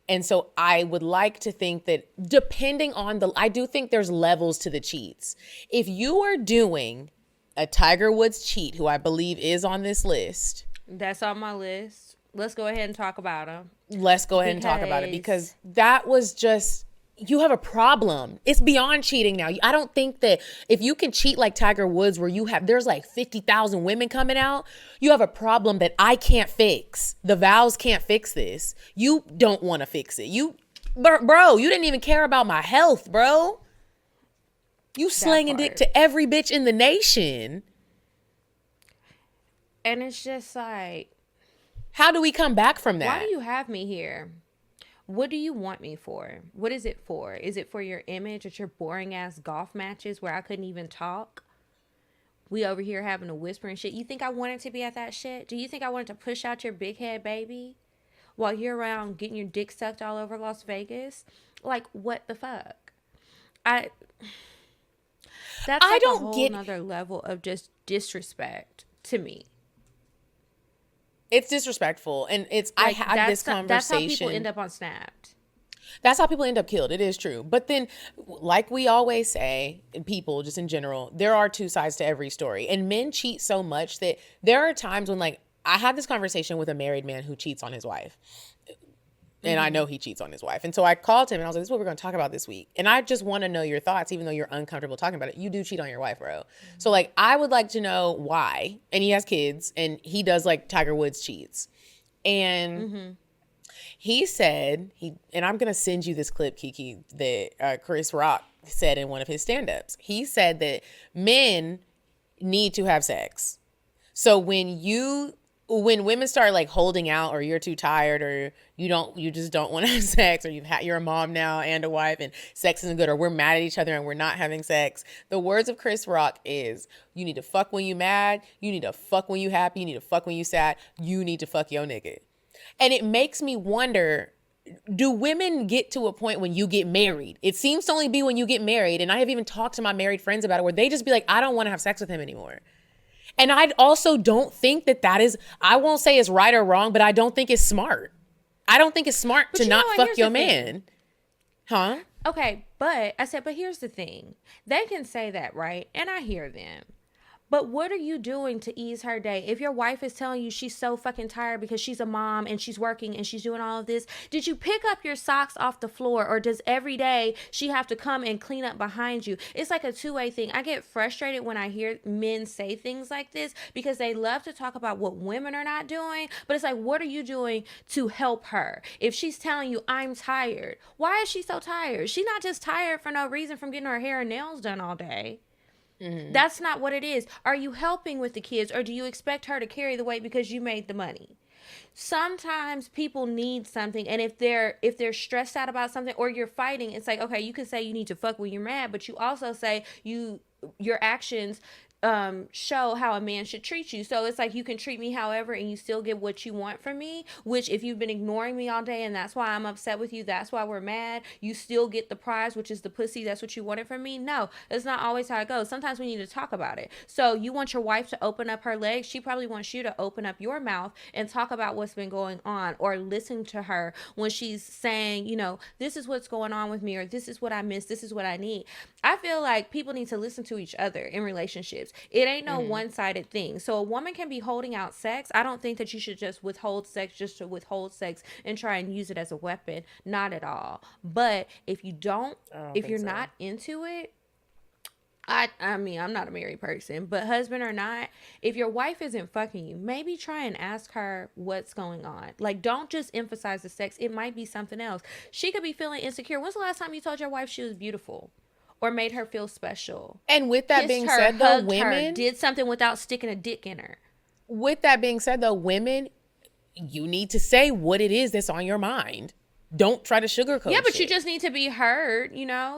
And so I would like to think that depending on I do think there's levels to the cheats. If you are doing a Tiger Woods cheat, who I believe is on this list. That's on my list. Let's go ahead and talk about him. Let's go ahead and talk about it, because that was just, you have a problem. It's beyond cheating now. I don't think that if you can cheat like Tiger Woods, where there's like 50,000 women coming out, you have a problem that I can't fix. The vows can't fix this. You don't want to fix it. Bro, you didn't even care about my health, bro. You slanging dick to every bitch in the nation. And it's just like, how do we come back from that? Why do you have me here? What do you want me for? What is it for? Is it for your image at your boring ass golf matches where I couldn't even talk? We over here having to whisper and shit. You think I wanted to be at that shit? Do you think I wanted to push out your big head baby while you're around getting your dick sucked all over Las Vegas? Like, what the fuck? That's like a whole nother level of just disrespect to me. It's disrespectful, and it's like, I had this conversation. That's how people end up on Snapped. That's how people end up killed. It is true. But then, like we always say, people just in general, there are two sides to every story. And men cheat so much that there are times when, like, I had this conversation with a married man who cheats on his wife. And I know he cheats on his wife. And so I called him and I was like, this is what we're going to talk about this week. And I just want to know your thoughts, even though you're uncomfortable talking about it. You do cheat on your wife, bro. So, like, I would like to know why. And he has kids and he does, like, Tiger Woods cheats. And he said, and I'm going to send you this clip, Kiki, that Chris Rock said in one of his stand-ups. He said that men need to have sex. So when women start like holding out, or you're too tired, or you just don't want to have sex, or you're a mom now and a wife and sex isn't good, or we're mad at each other and we're not having sex, the words of Chris Rock is, you need to fuck when you mad, you need to fuck when you happy, you need to fuck when you sad, you need to fuck your nigga. And it makes me wonder, do women get to a point when you get married? It seems to only be when you get married, and I have even talked to my married friends about it, where they just be like, I don't want to have sex with him anymore. And I also don't think that is, I won't say it's right or wrong, but I don't think it's smart. I don't think it's smart to not fuck your man. Huh? Okay, but here's the thing. They can say that, right? And I hear them. But what are you doing to ease her day? If your wife is telling you she's so fucking tired because she's a mom and she's working and she's doing all of this, did you pick up your socks off the floor, or does every day she have to come and clean up behind you? It's like a two-way thing. I get frustrated when I hear men say things like this because they love to talk about what women are not doing, but it's like, what are you doing to help her? If she's telling you, I'm tired, why is she so tired? She's not just tired for no reason from getting her hair and nails done all day. Mm-hmm. That's not what it is. Are you helping with the kids, or do you expect her to carry the weight because you made the money? Sometimes people need something, and if they're stressed out about something, or you're fighting, it's like, okay, you can say you need to fuck when you're mad, but you also say your actions show how a man should treat you. So it's like, you can treat me however and you still get what you want from me, which if you've been ignoring me all day and that's why I'm upset with you, that's why we're mad, you still get the prize, which is the pussy. That's what you wanted from me. No, that's not always how it goes. Sometimes we need to talk about it. So you want your wife to open up her legs, she probably wants you to open up your mouth and talk about what's been going on, or listen to her when she's saying, this is what's going on with me, or this is what I miss, this is what I need. I feel like people need to listen to each other in relationships. It ain't no one-sided thing. So a woman can be holding out sex. I don't think that you should just withhold sex just to withhold sex and try and use it as a weapon. Not at all. But if you're not into it, I mean, I'm not a married person, but husband or not, if your wife isn't fucking you, maybe try and ask her what's going on. Like, don't just emphasize the sex. It might be something else. She could be feeling insecure. When's the last time you told your wife she was beautiful? Or made her feel special? And with that being said, though, women did something without sticking a dick in her. With that being said, though, women, you need to say what it is that's on your mind. Don't try to sugarcoat. Yeah, but shit. you just need to be heard,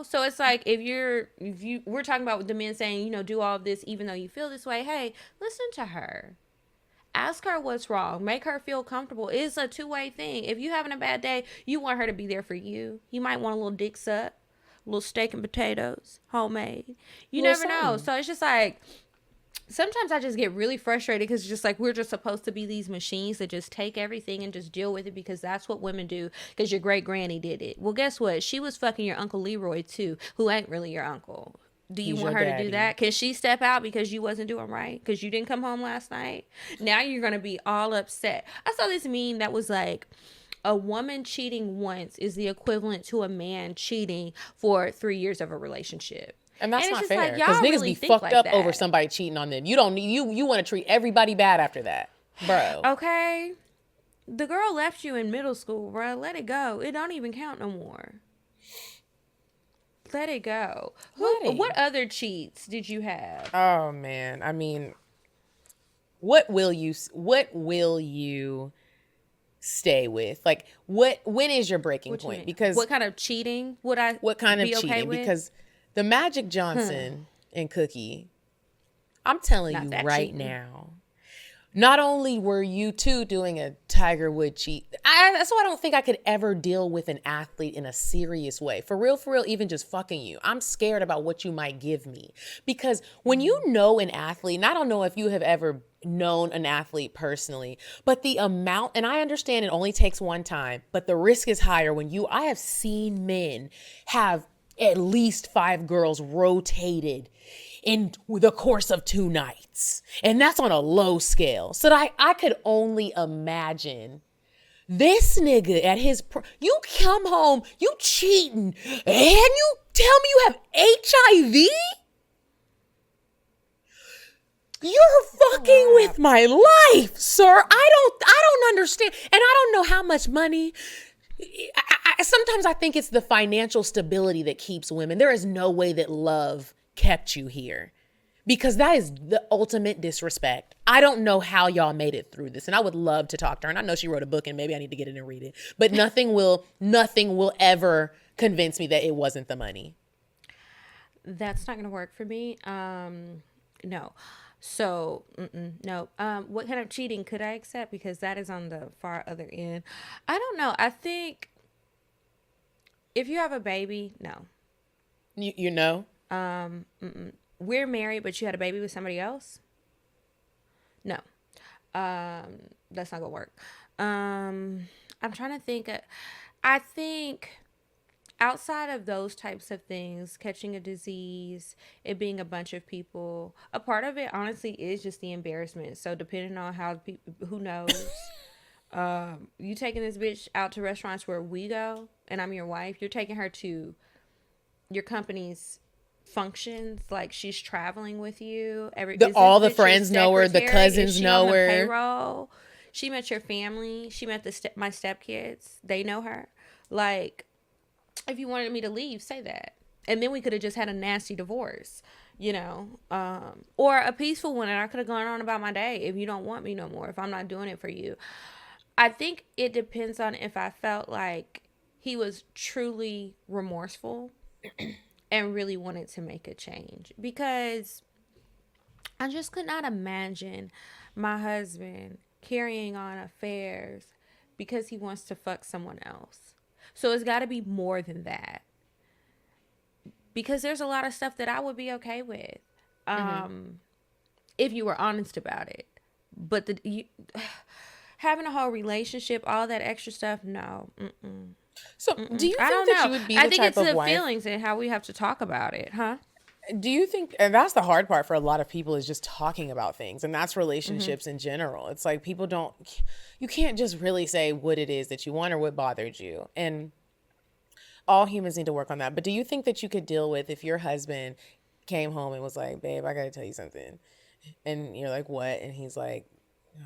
So it's like, we're talking about the men saying, do all of this even though you feel this way. Hey, listen to her. Ask her what's wrong. Make her feel comfortable. It's a two-way thing. If you're having a bad day, you want her to be there for you. You might want a little dick suck. Little steak and potatoes, homemade. You never know. So it's just like, sometimes I just get really frustrated because it's just like, we're just supposed to be these machines that just take everything and just deal with it because that's what women do, because your great granny did it. Well, guess what? She was fucking your Uncle Leroy too, who ain't really your uncle. Do you want her to do that? Can she step out because you wasn't doing right? Because you didn't come home last night? Now you're going to be all upset. I saw this meme that was like, a woman cheating once is the equivalent to a man cheating for 3 years of a relationship. And that's not fair, because niggas really be fucked up over somebody cheating on them. You don't need, you want to treat everybody bad after that, bro. Okay. The girl left you in middle school, bro. Let it go. It don't even count no more. Let it go. What other cheats did you have? Oh, man. I mean, what will you stay with? Like, when is your breaking point? Because what kind of cheating would I what kind of be cheating? Okay with? Because the Magic Johnson and Cookie, I'm telling you right now, not only were you two doing a Tiger Woods cheat, that's why I don't think I could ever deal with an athlete in a serious way. For real, even just fucking you. I'm scared about what you might give me. Because when you know an athlete, and I don't know if you have ever known an athlete personally, but the amount, and I understand it only takes one time, but the risk is higher when I have seen men have at least 5 girls rotated in the course of 2 nights. And that's on a low scale. So that I could only imagine this nigga at his, you come home, you cheating, and you tell me you have HIV? You're fucking with my life, sir. I don't understand. And I don't know how much money. Sometimes I think it's the financial stability that keeps women. There is no way that love kept you here, because that is the ultimate disrespect. I don't know how y'all made it through this, and I would love to talk to her. And I know she wrote a book, and maybe I need to get it and read it. But nothing will ever convince me that it wasn't the money. That's not gonna work for me. No. So no. What kind of cheating could I accept? Because that is on the far other end. I don't know. I think if you have a baby, no. You know. We're married, but you had a baby with somebody else? No. That's not gonna work. I'm trying to think. I think outside of those types of things, catching a disease, it being a bunch of people, a part of it honestly is just the embarrassment. So depending on how people, who knows, you taking this bitch out to restaurants where we go, and I'm your wife, you're taking her to your company's functions, like she's traveling with you. All the friends know her, the cousins know her. Payroll. She met your family. She met my stepkids. They know her. Like, if you wanted me to leave, say that, and then we could have just had a nasty divorce, or a peaceful one, and I could have gone on about my day. If you don't want me no more, if I'm not doing it for you, I think it depends on if I felt like he was truly remorseful and really wanted to make a change, because I just could not imagine my husband carrying on affairs because he wants to fuck someone else. So it's got to be more than that, because there's a lot of stuff that I would be okay with if you were honest about it. But having a whole relationship, all that extra stuff, no. So do you think that you would be the type of wife? I think it's the feelings and how we have to talk about it, huh? Do you think, and that's the hard part for a lot of people, is just talking about things, and that's relationships in general. It's like you can't just really say what it is that you want or what bothered you. And all humans need to work on that. But do you think that you could deal with if your husband came home and was like, babe, I got to tell you something. And you're like, what? And he's like,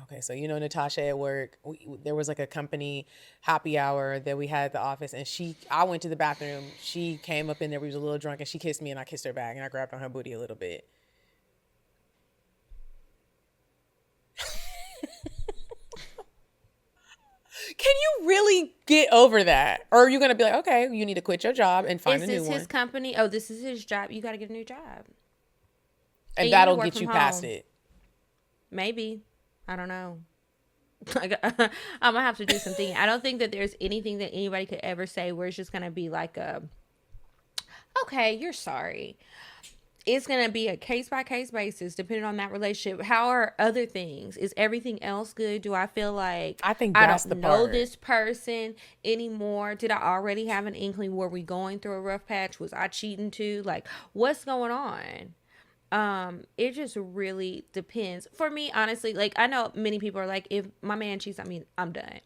okay, so Natasha at work, there was like a company happy hour that we had at the office, and I went to the bathroom, she came up in there, we was a little drunk, and she kissed me, and I kissed her back, and I grabbed on her booty a little bit. Can you really get over that? Or are you going to be like, okay, you need to quit your job and find a new one? Is this his company? Oh, this is his job. You got to get a new job. And that'll get you past it. Maybe. I don't know. I'm going to have to do some thinking. I don't think that there's anything that anybody could ever say where it's just going to be like okay, you're sorry. It's going to be a case-by-case basis depending on that relationship. How are other things? Is everything else good? Do I feel like I don't know this person anymore? Did I already have an inkling? Were we going through a rough patch? Was I cheating too? Like, what's going on? It just really depends. For me, honestly, like, I know many people are like, if my man cheats on me, I'm done.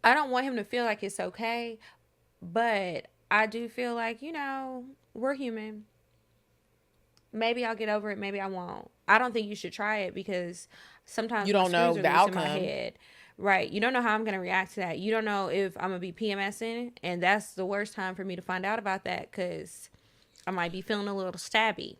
I don't want him to feel like it's okay, but I do feel like, we're human. Maybe I'll get over it. Maybe I won't. I don't think you should try it, because sometimes you don't know the outcome. In my head. Right. You don't know how I'm going to react to that. You don't know if I'm going to be PMSing, and that's the worst time for me to find out about that, because I might be feeling a little stabby.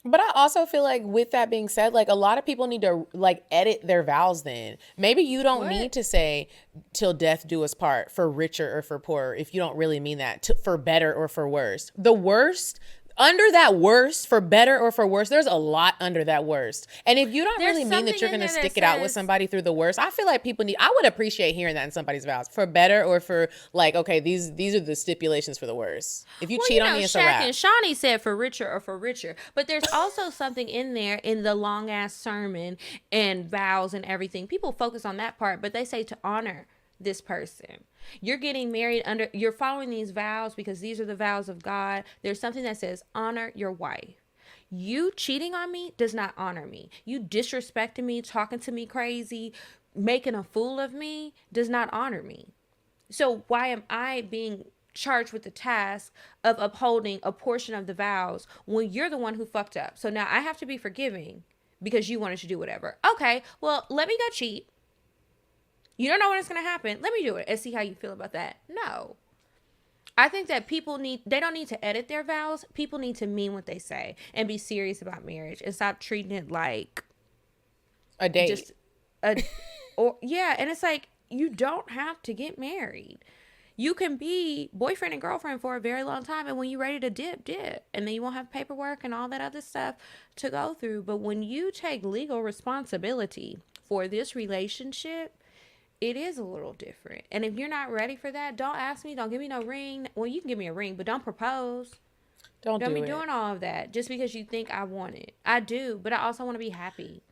But I also feel like, with that being said, like, a lot of people need to like edit their vows then. Maybe you don't need to say till death do us part, for richer or for poorer, if you don't really mean that, for better or for worse. The worst, under that worst, for better or for worse, there's a lot under that worst. And if you don't There's really mean that something you're in going to there that stick it out with says- somebody through the worst, I feel like people need, I would appreciate hearing that in somebody's vows, for better or for like, okay, these are the stipulations for the worst. If you cheat on me, it's a Shaq wrap. and Shawnee said for richer or for richer. But there's also something in there in the long ass sermon and vows and everything. People focus on that part, but they say to honor this person. You're getting married you're following these vows because these are the vows of God. There's something that says honor your wife. You cheating on me does not honor me. You disrespecting me, talking to me crazy, making a fool of me does not honor me. So why am I being charged with the task of upholding a portion of the vows when you're the one who fucked up? So now I have to be forgiving because you wanted to do whatever. Okay, well, let me go cheat. You don't know when it's going to happen. Let me do it and see how you feel about that. No. I think that they don't need to edit their vows. People need to mean what they say and be serious about marriage and stop treating it like A date. and it's like, you don't have to get married. You can be boyfriend and girlfriend for a very long time, and when you're ready to dip, and then you won't have paperwork and all that other stuff to go through. But when you take legal responsibility for this relationship, it is a little different. And if you're not ready for that, don't ask me. Don't give me no ring. Well, you can give me a ring, but don't propose. Don't be doing all of that just because you think I want it. I do, but I also want to be happy.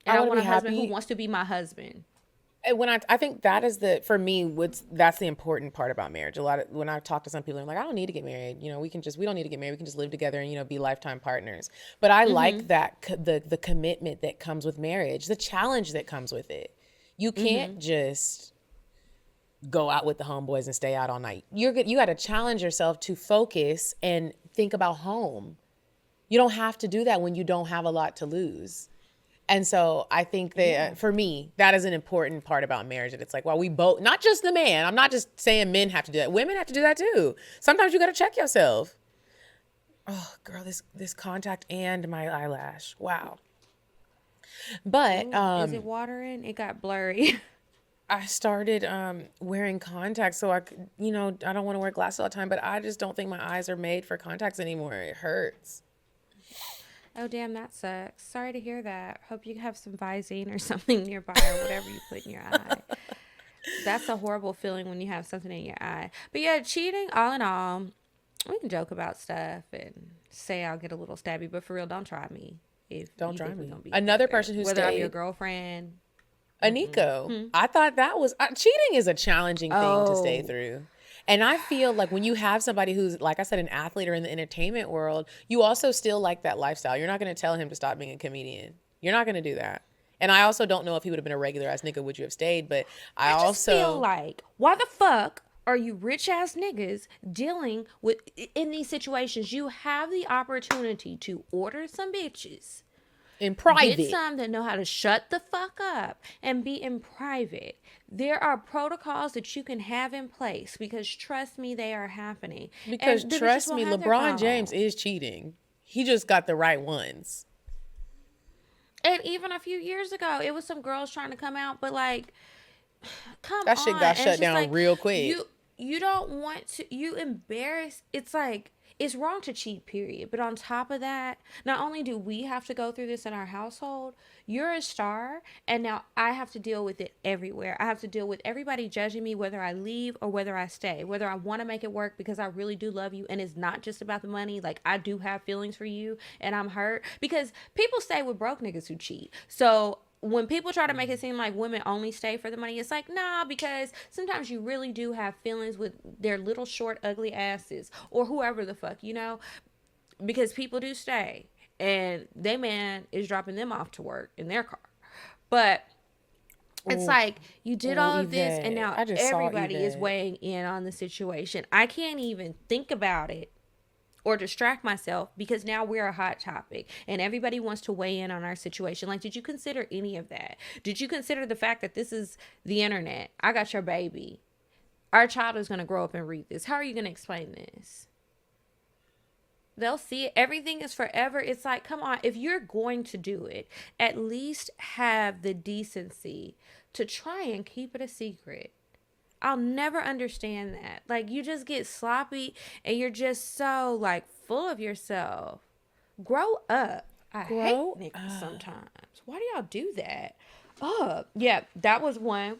And I want a husband who wants to be my husband. And I think that is for me, that's the important part about marriage. When I talk to some people, I'm like, I don't need to get married. You know, we don't need to get married. We can just live together and, you know, be lifetime partners. But I like that, the commitment that comes with marriage, the challenge that comes with it. You can't just go out with the homeboys and stay out all night. You got to challenge yourself to focus and think about home. You don't have to do that when you don't have a lot to lose. And so I think that for me, that is an important part about marriage. And it's like, well, we both, not just the man. I'm not just saying men have to do that. Women have to do that too. Sometimes you got to check yourself. Oh, girl, this contact and my eyelash. Wow. But is it watering? It got blurry. I started wearing contacts so I could, you know, I don't want to wear glasses all the time, but I just don't think my eyes are made for contacts anymore. It hurts. Oh, damn, that sucks. Sorry to hear that. Hope you have some Visine or something nearby or whatever you put in your eye. That's a horrible feeling when you have something in your eye. But yeah, cheating, all in all, we can joke about stuff and say I'll get a little stabby, but for real, don't try me. Don't try me. Another person who whether stayed, I'm your girlfriend. Aniko. I thought that was cheating is a challenging thing to stay through. And I feel like when you have somebody who's, like I said, an athlete or in the entertainment world, you also still like that lifestyle. You're not going to tell him to stop being a comedian. You're not going to do that. And I also don't know if he would have been a regular ass nigga, would you have stayed? But I just also feel like, why the fuck are you rich ass niggas dealing with in these situations? You have the opportunity to order some bitches in private. Get some that know how to shut the fuck up and be in private. There are protocols that you can have in place because trust me, they are happening. Because trust me, LeBron James is cheating. He just got the right ones. And even a few years ago, it was some girls trying to come out, but like, come on. That shit got shut down like, real quick. You don't want to, you embarrass. It's like, it's wrong to cheat, period. But on top of that, not only do we have to go through this in our household, you're a star, and now I have to deal with it everywhere. I have to deal with everybody judging me, whether I leave or whether I stay, whether I want to make it work because I really do love you, and it's not just about the money. Like, I do have feelings for you, and I'm hurt. Because people stay with broke niggas who cheat. So when people try to make it seem like women only stay for the money, it's like, nah, because sometimes you really do have feelings with their little short ugly asses or whoever the fuck, you know, because people do stay and their man is dropping them off to work in their car. But it's like, you did all of this and now everybody is weighing in on the situation. I can't even think about it or distract myself because now we're a hot topic and everybody wants to weigh in on our situation. Like, did you consider any of that? Did you consider the fact that this is the internet? I got your baby. Our child is going to grow up and read this. How are you going to explain this? They'll see it. Everything is forever. It's like, come on, if you're going to do it, at least have the decency to try and keep it a secret. I'll never understand that. Like, you just get sloppy and you're just so like full of yourself. Grow up. I Grow hate niggas sometimes. Why do y'all do that? Oh, yeah, that was one.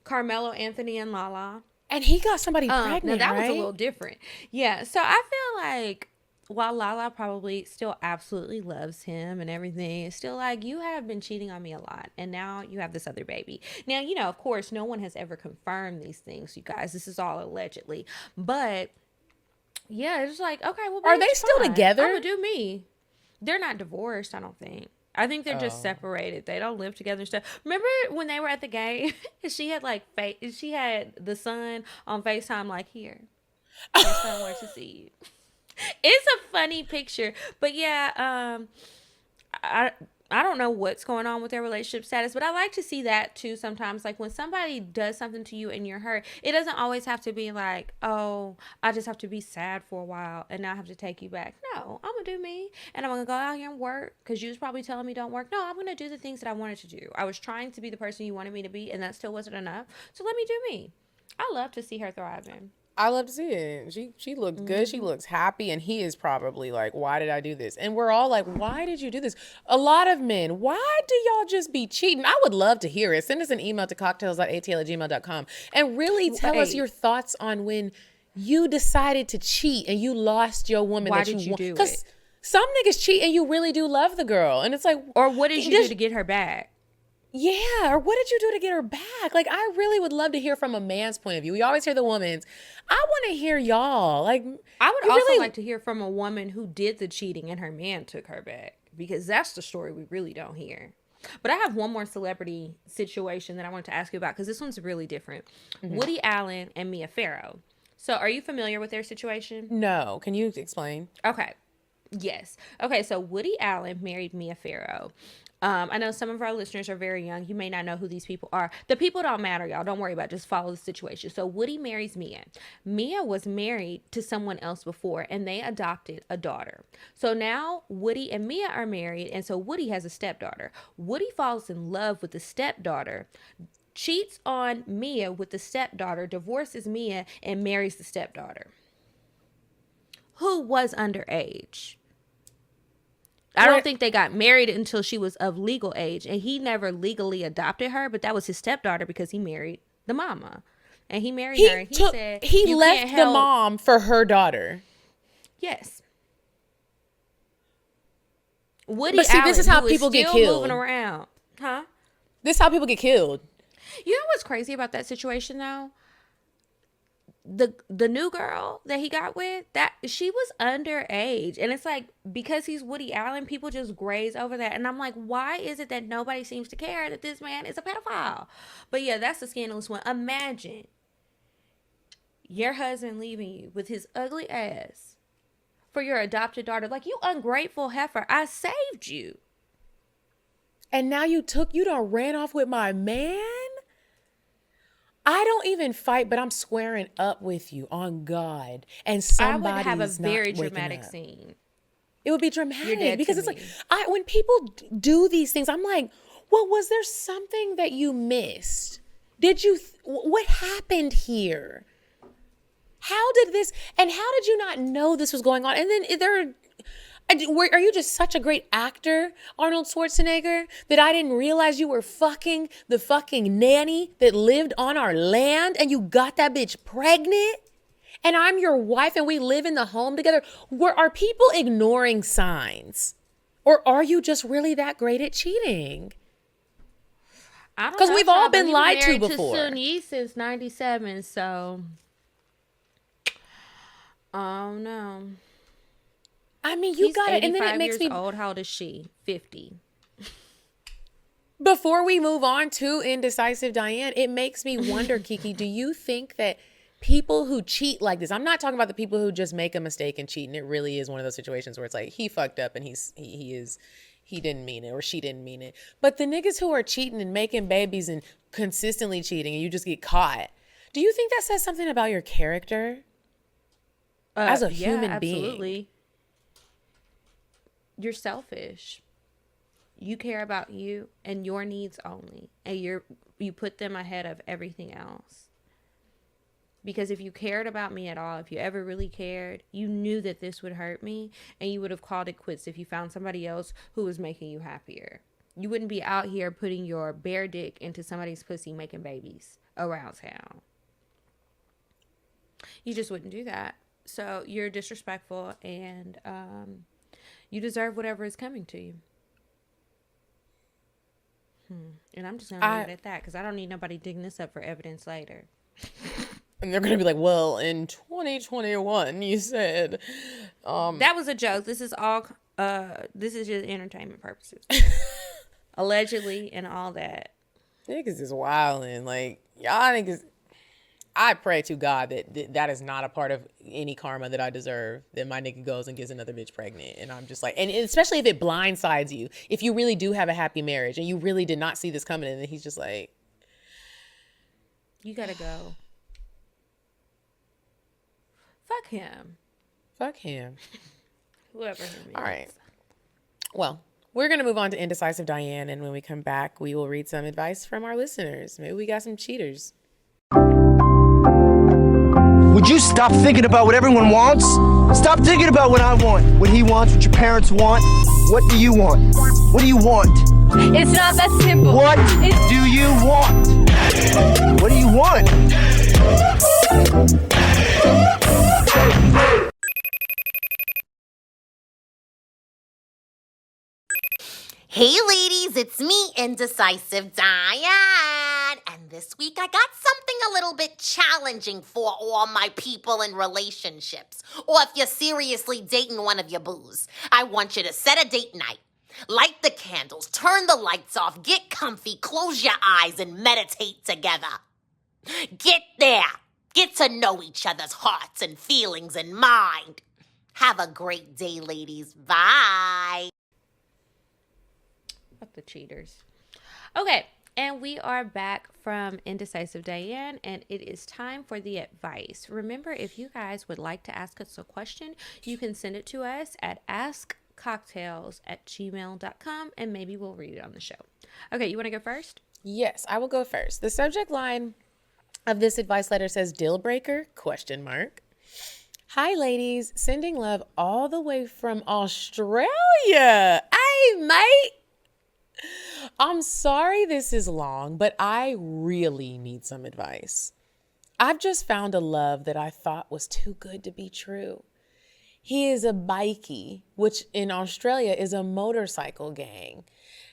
Carmelo Anthony and Lala. And he got somebody pregnant, now that right? was a little different. Yeah, so I feel like while Lala probably still absolutely loves him and everything, it's still like, you have been cheating on me a lot, and now you have this other baby. Now, you know, of course, no one has ever confirmed these things, you guys. This is all allegedly. But yeah, it's like, okay, well, Are they bitch, still fine. together? I'm gonna do me. They're not divorced, I don't think. I think they're just separated. They don't live together and stuff. Remember when they were at the game? She had like she had the son on FaceTime like, here. Your son wants to see you. It's a funny picture. But yeah, I don't know what's going on with their relationship status, but I like to see that too sometimes. Like when somebody does something to you and you're hurt, it doesn't always have to be like, oh, I just have to be sad for a while and now I have to take you back. No, I'm going to do me and I'm going to go out here and work because you was probably telling me don't work. No, I'm going to do the things that I wanted to do. I was trying to be the person you wanted me to be and that still wasn't enough. So let me do me. I love to see her thriving. I love to see it. She looks good. She looks happy. And he is probably like, why did I do this? And we're all like, why did you do this? A lot of men, why do y'all just be cheating? I would love to hear it. Send us an email to cocktails.atl@gmail.com and really tell us your thoughts on when you decided to cheat and you lost your woman. Why did you do it? Because some niggas cheat and you really do love the girl. And it's like, or what did you do to get her back? Yeah, or what did you do to get her back? Like, I really would love to hear from a man's point of view. We always hear the woman's. I want to hear y'all. Like, I would also like to hear from a woman who did the cheating and her man took her back, because that's the story we really don't hear. But I have one more celebrity situation that I wanted to ask you about, because this one's really different. Mm-hmm. Woody Allen and Mia Farrow. So are you familiar with their situation? No. Can you explain? Okay. Yes. Okay, so Woody Allen married Mia Farrow. I know some of our listeners are very young. You may not know who these people are. The people don't matter, y'all. Don't worry about it. Just follow the situation. So Woody marries Mia. Mia was married to someone else before, and they adopted a daughter. So now Woody and Mia are married, and so Woody has a stepdaughter. Woody falls in love with the stepdaughter, cheats on Mia with the stepdaughter, divorces Mia, and marries the stepdaughter, who was underage. I don't think they got married until she was of legal age, and he never legally adopted her, but that was his stepdaughter because he married the mama, and he married her. And he said he left the mom for her daughter. Yes. Woody but see, Allen, this is how people get killed. Moving around, huh? This is how people get killed. You know what's crazy about that situation though? The new girl that he got with, that she was underage, and it's like, because he's Woody Allen, people just graze over that, and I'm like, why is it that nobody seems to care that this man is a pedophile? But yeah, that's the scandalous one. Imagine your husband leaving you with his ugly ass for your adopted daughter. Like, you ungrateful heifer, I saved you, and now you done ran off with my man. I don't even fight, but I'm squaring up with you on God. And somebody's I would have a very not dramatic scene. It would be dramatic because it's like, when people do these things, I'm like, well, was there something that you missed? What happened here? How did this, and how did you not know this was going on? And then are you just such a great actor, Arnold Schwarzenegger, that I didn't realize you were fucking the fucking nanny that lived on our land and you got that bitch pregnant? And I'm your wife and we live in the home together? Are people ignoring signs? Or are you just really that great at cheating? Because we've all been lied to before. Sun Yi since 97, so oh no. I mean, you got it, and then it makes me old. How old is she? 50. Before we move on to Indecisive Diane, it makes me wonder, Kiki, do you think that people who cheat like this, I'm not talking about the people who just make a mistake and cheat, and it really is one of those situations where it's like, he fucked up and he didn't mean it, or she didn't mean it. But the niggas who are cheating and making babies and consistently cheating and you just get caught, do you think that says something about your character as a human being? Absolutely. You're selfish. You care about you and your needs only, and you put them ahead of everything else. Because if you cared about me at all, if you ever really cared, you knew that this would hurt me, and you would have called it quits if you found somebody else who was making you happier. You wouldn't be out here putting your bare dick into somebody's pussy making babies around town. You just wouldn't do that. So you're disrespectful, and you deserve whatever is coming to you. And I'm just going to leave it at that, because I don't need nobody digging this up for evidence later. And they're going to be like, well, in 2021, you said... That was a joke. This is all... this is just entertainment purposes. Allegedly and all that. Niggas is wilding. Like, y'all niggas... I pray to God that that is not a part of any karma that I deserve, that my nigga goes and gets another bitch pregnant. And I'm just like, and especially if it blindsides you, if you really do have a happy marriage and you really did not see this coming, and then he's just like, you gotta go. Fuck him. Fuck him. Whoever him is. All right. Well, we're going to move on to Indecisive Diane. And when we come back, we will read some advice from our listeners. Maybe we got some cheaters. Would you stop thinking about what everyone wants? Stop thinking about what I want, what he wants, what your parents want. What do you want? What do you want? It's not that simple. What do you want? What do you want? Hey ladies, it's me, Indecisive Diane. And this week I got something a little bit challenging for all my people in relationships. Or if you're seriously dating one of your boos, I want you to set a date night. Light the candles, turn the lights off, get comfy, close your eyes, and meditate together. Get there. Get to know each other's hearts and feelings and mind. Have a great day, ladies. Bye. Fuck the cheaters. Okay, and we are back from Indecisive Diane, and it is time for the advice. Remember, if you guys would like to ask us a question, you can send it to us at askcocktails@gmail.com, and maybe we'll read it on the show. Okay, you want to go first? Yes, I will go first. The subject line of this advice letter says, deal breaker, ? Hi, ladies. Sending love all the way from Australia. Hey, mate. I'm sorry this is long, but I really need some advice. I've just found a love that I thought was too good to be true. He is a bikie, which in Australia is a motorcycle gang,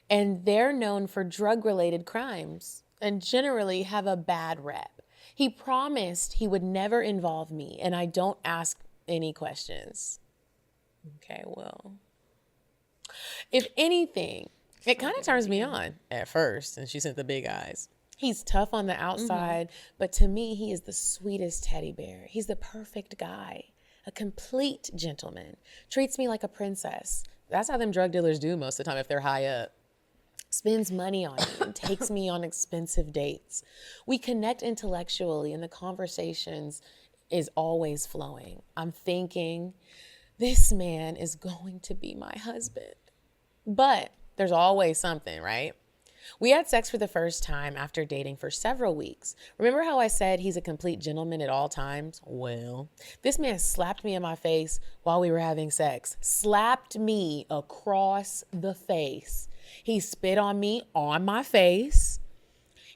and they're known for drug-related crimes and generally have a bad rep. He promised he would never involve me, and I don't ask any questions. Okay, well, if anything, it kind of turns me on at first, and she sent the big eyes. He's tough on the outside, but to me, he is the sweetest teddy bear. He's the perfect guy, a complete gentleman, treats me like a princess. That's how them drug dealers do most of the time if they're high up. Spends money on me and takes me on expensive dates. We connect intellectually, and the conversations is always flowing. I'm thinking, this man is going to be my husband. But there's always something, right? We had sex for the first time after dating for several weeks. Remember how I said he's a complete gentleman at all times? Well, this man slapped me in my face while we were having sex. Slapped me across the face. He spit on me on my face.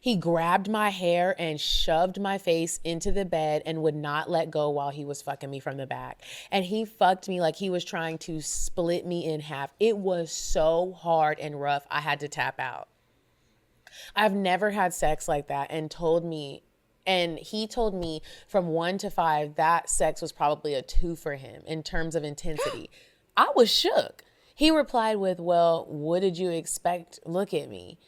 He grabbed my hair and shoved my face into the bed and would not let go while he was fucking me from the back. And he fucked me like he was trying to split me in half. It was so hard and rough, I had to tap out. I've never had sex like that, and he told me from 1 to 5, that sex was probably a 2 for him in terms of intensity. I was shook. He replied with, well, what did you expect? Look at me.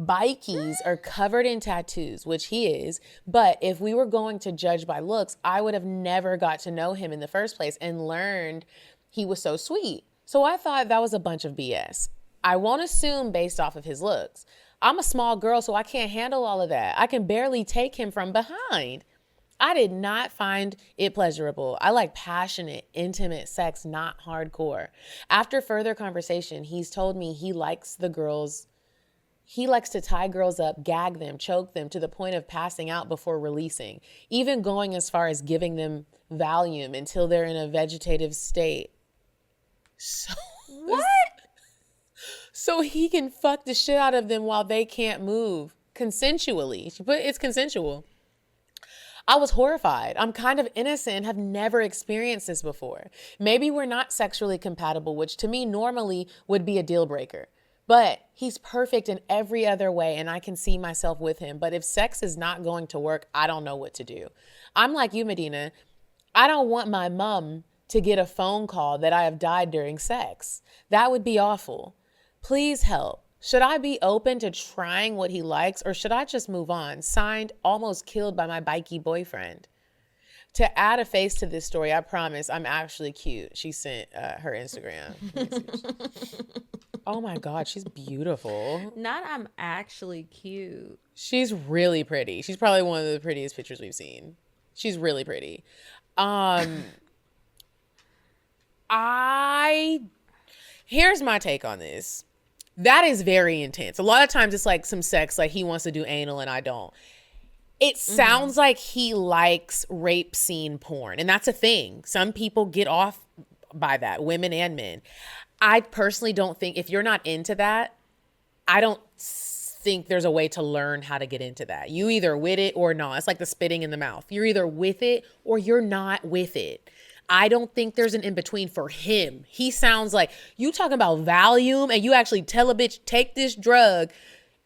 Bikies are covered in tattoos, which he is, but if we were going to judge by looks, I would have never got to know him in the first place and learned he was so sweet. So I thought that was a bunch of BS. I won't assume based off of his looks. I'm a small girl, so I can't handle all of that. I can barely take him from behind. I did not find it pleasurable. I like passionate, intimate sex, not hardcore. After further conversation, he's told me he likes the girls He likes to tie girls up, gag them, choke them to the point of passing out before releasing, even going as far as giving them Valium until they're in a vegetative state. So, What? So he can fuck the shit out of them while they can't move consensually. But it's consensual. I was horrified. I'm kind of innocent and have never experienced this before. Maybe we're not sexually compatible, which to me normally would be a deal breaker. But he's perfect in every other way and I can see myself with him. But if sex is not going to work, I don't know what to do. I'm like you, Medina. I don't want my mom to get a phone call that I have died during sex. That would be awful. Please help. Should I be open to trying what he likes or should I just move on? Signed, almost killed by my bikey boyfriend. To add a face to this story, I promise I'm actually cute. She sent her Instagram. Oh my God, she's beautiful. Not I'm actually cute. She's really pretty. She's probably one of the prettiest pictures we've seen. She's really pretty. Here's my take on this. That is very intense. A lot of times it's like some sex, like he wants to do anal and I don't. It sounds like he likes rape scene porn. And that's a thing. Some people get off by that, women and men. I personally don't think, if you're not into that, I don't think there's a way to learn how to get into that. You either with it or not. It's like the spitting in the mouth. You're either with it or you're not with it. I don't think there's an in-between for him. He sounds like, you talking about Valium and you actually tell a bitch, take this drug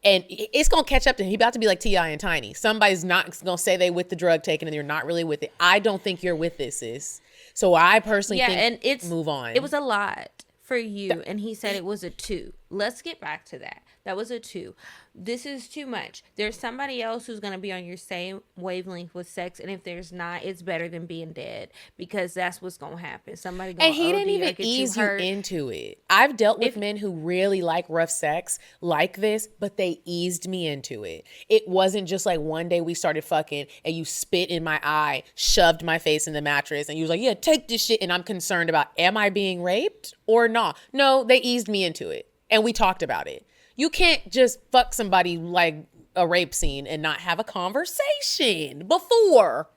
and it's going to catch up to him. He about to be like T.I. and Tiny. Somebody's not going to say they with the drug taken and you're not really with it. I don't think you're with this, sis. So I personally think move on. It was a lot for you. And he said it was a 2. Let's get back to that. That was a 2. This is too much. There's somebody else who's going to be on your same wavelength with sex. And if there's not, it's better than being dead because that's what's going to happen. Somebody going to And he didn't even ease you into it. I've dealt with men who really like rough sex like this, but they eased me into it. It wasn't just like one day we started fucking and you spit in my eye, shoved my face in the mattress and you was like, yeah, take this shit. And I'm concerned about, am I being raped or not? No, they eased me into it. And we talked about it. You can't just fuck somebody like a rape scene and not have a conversation before.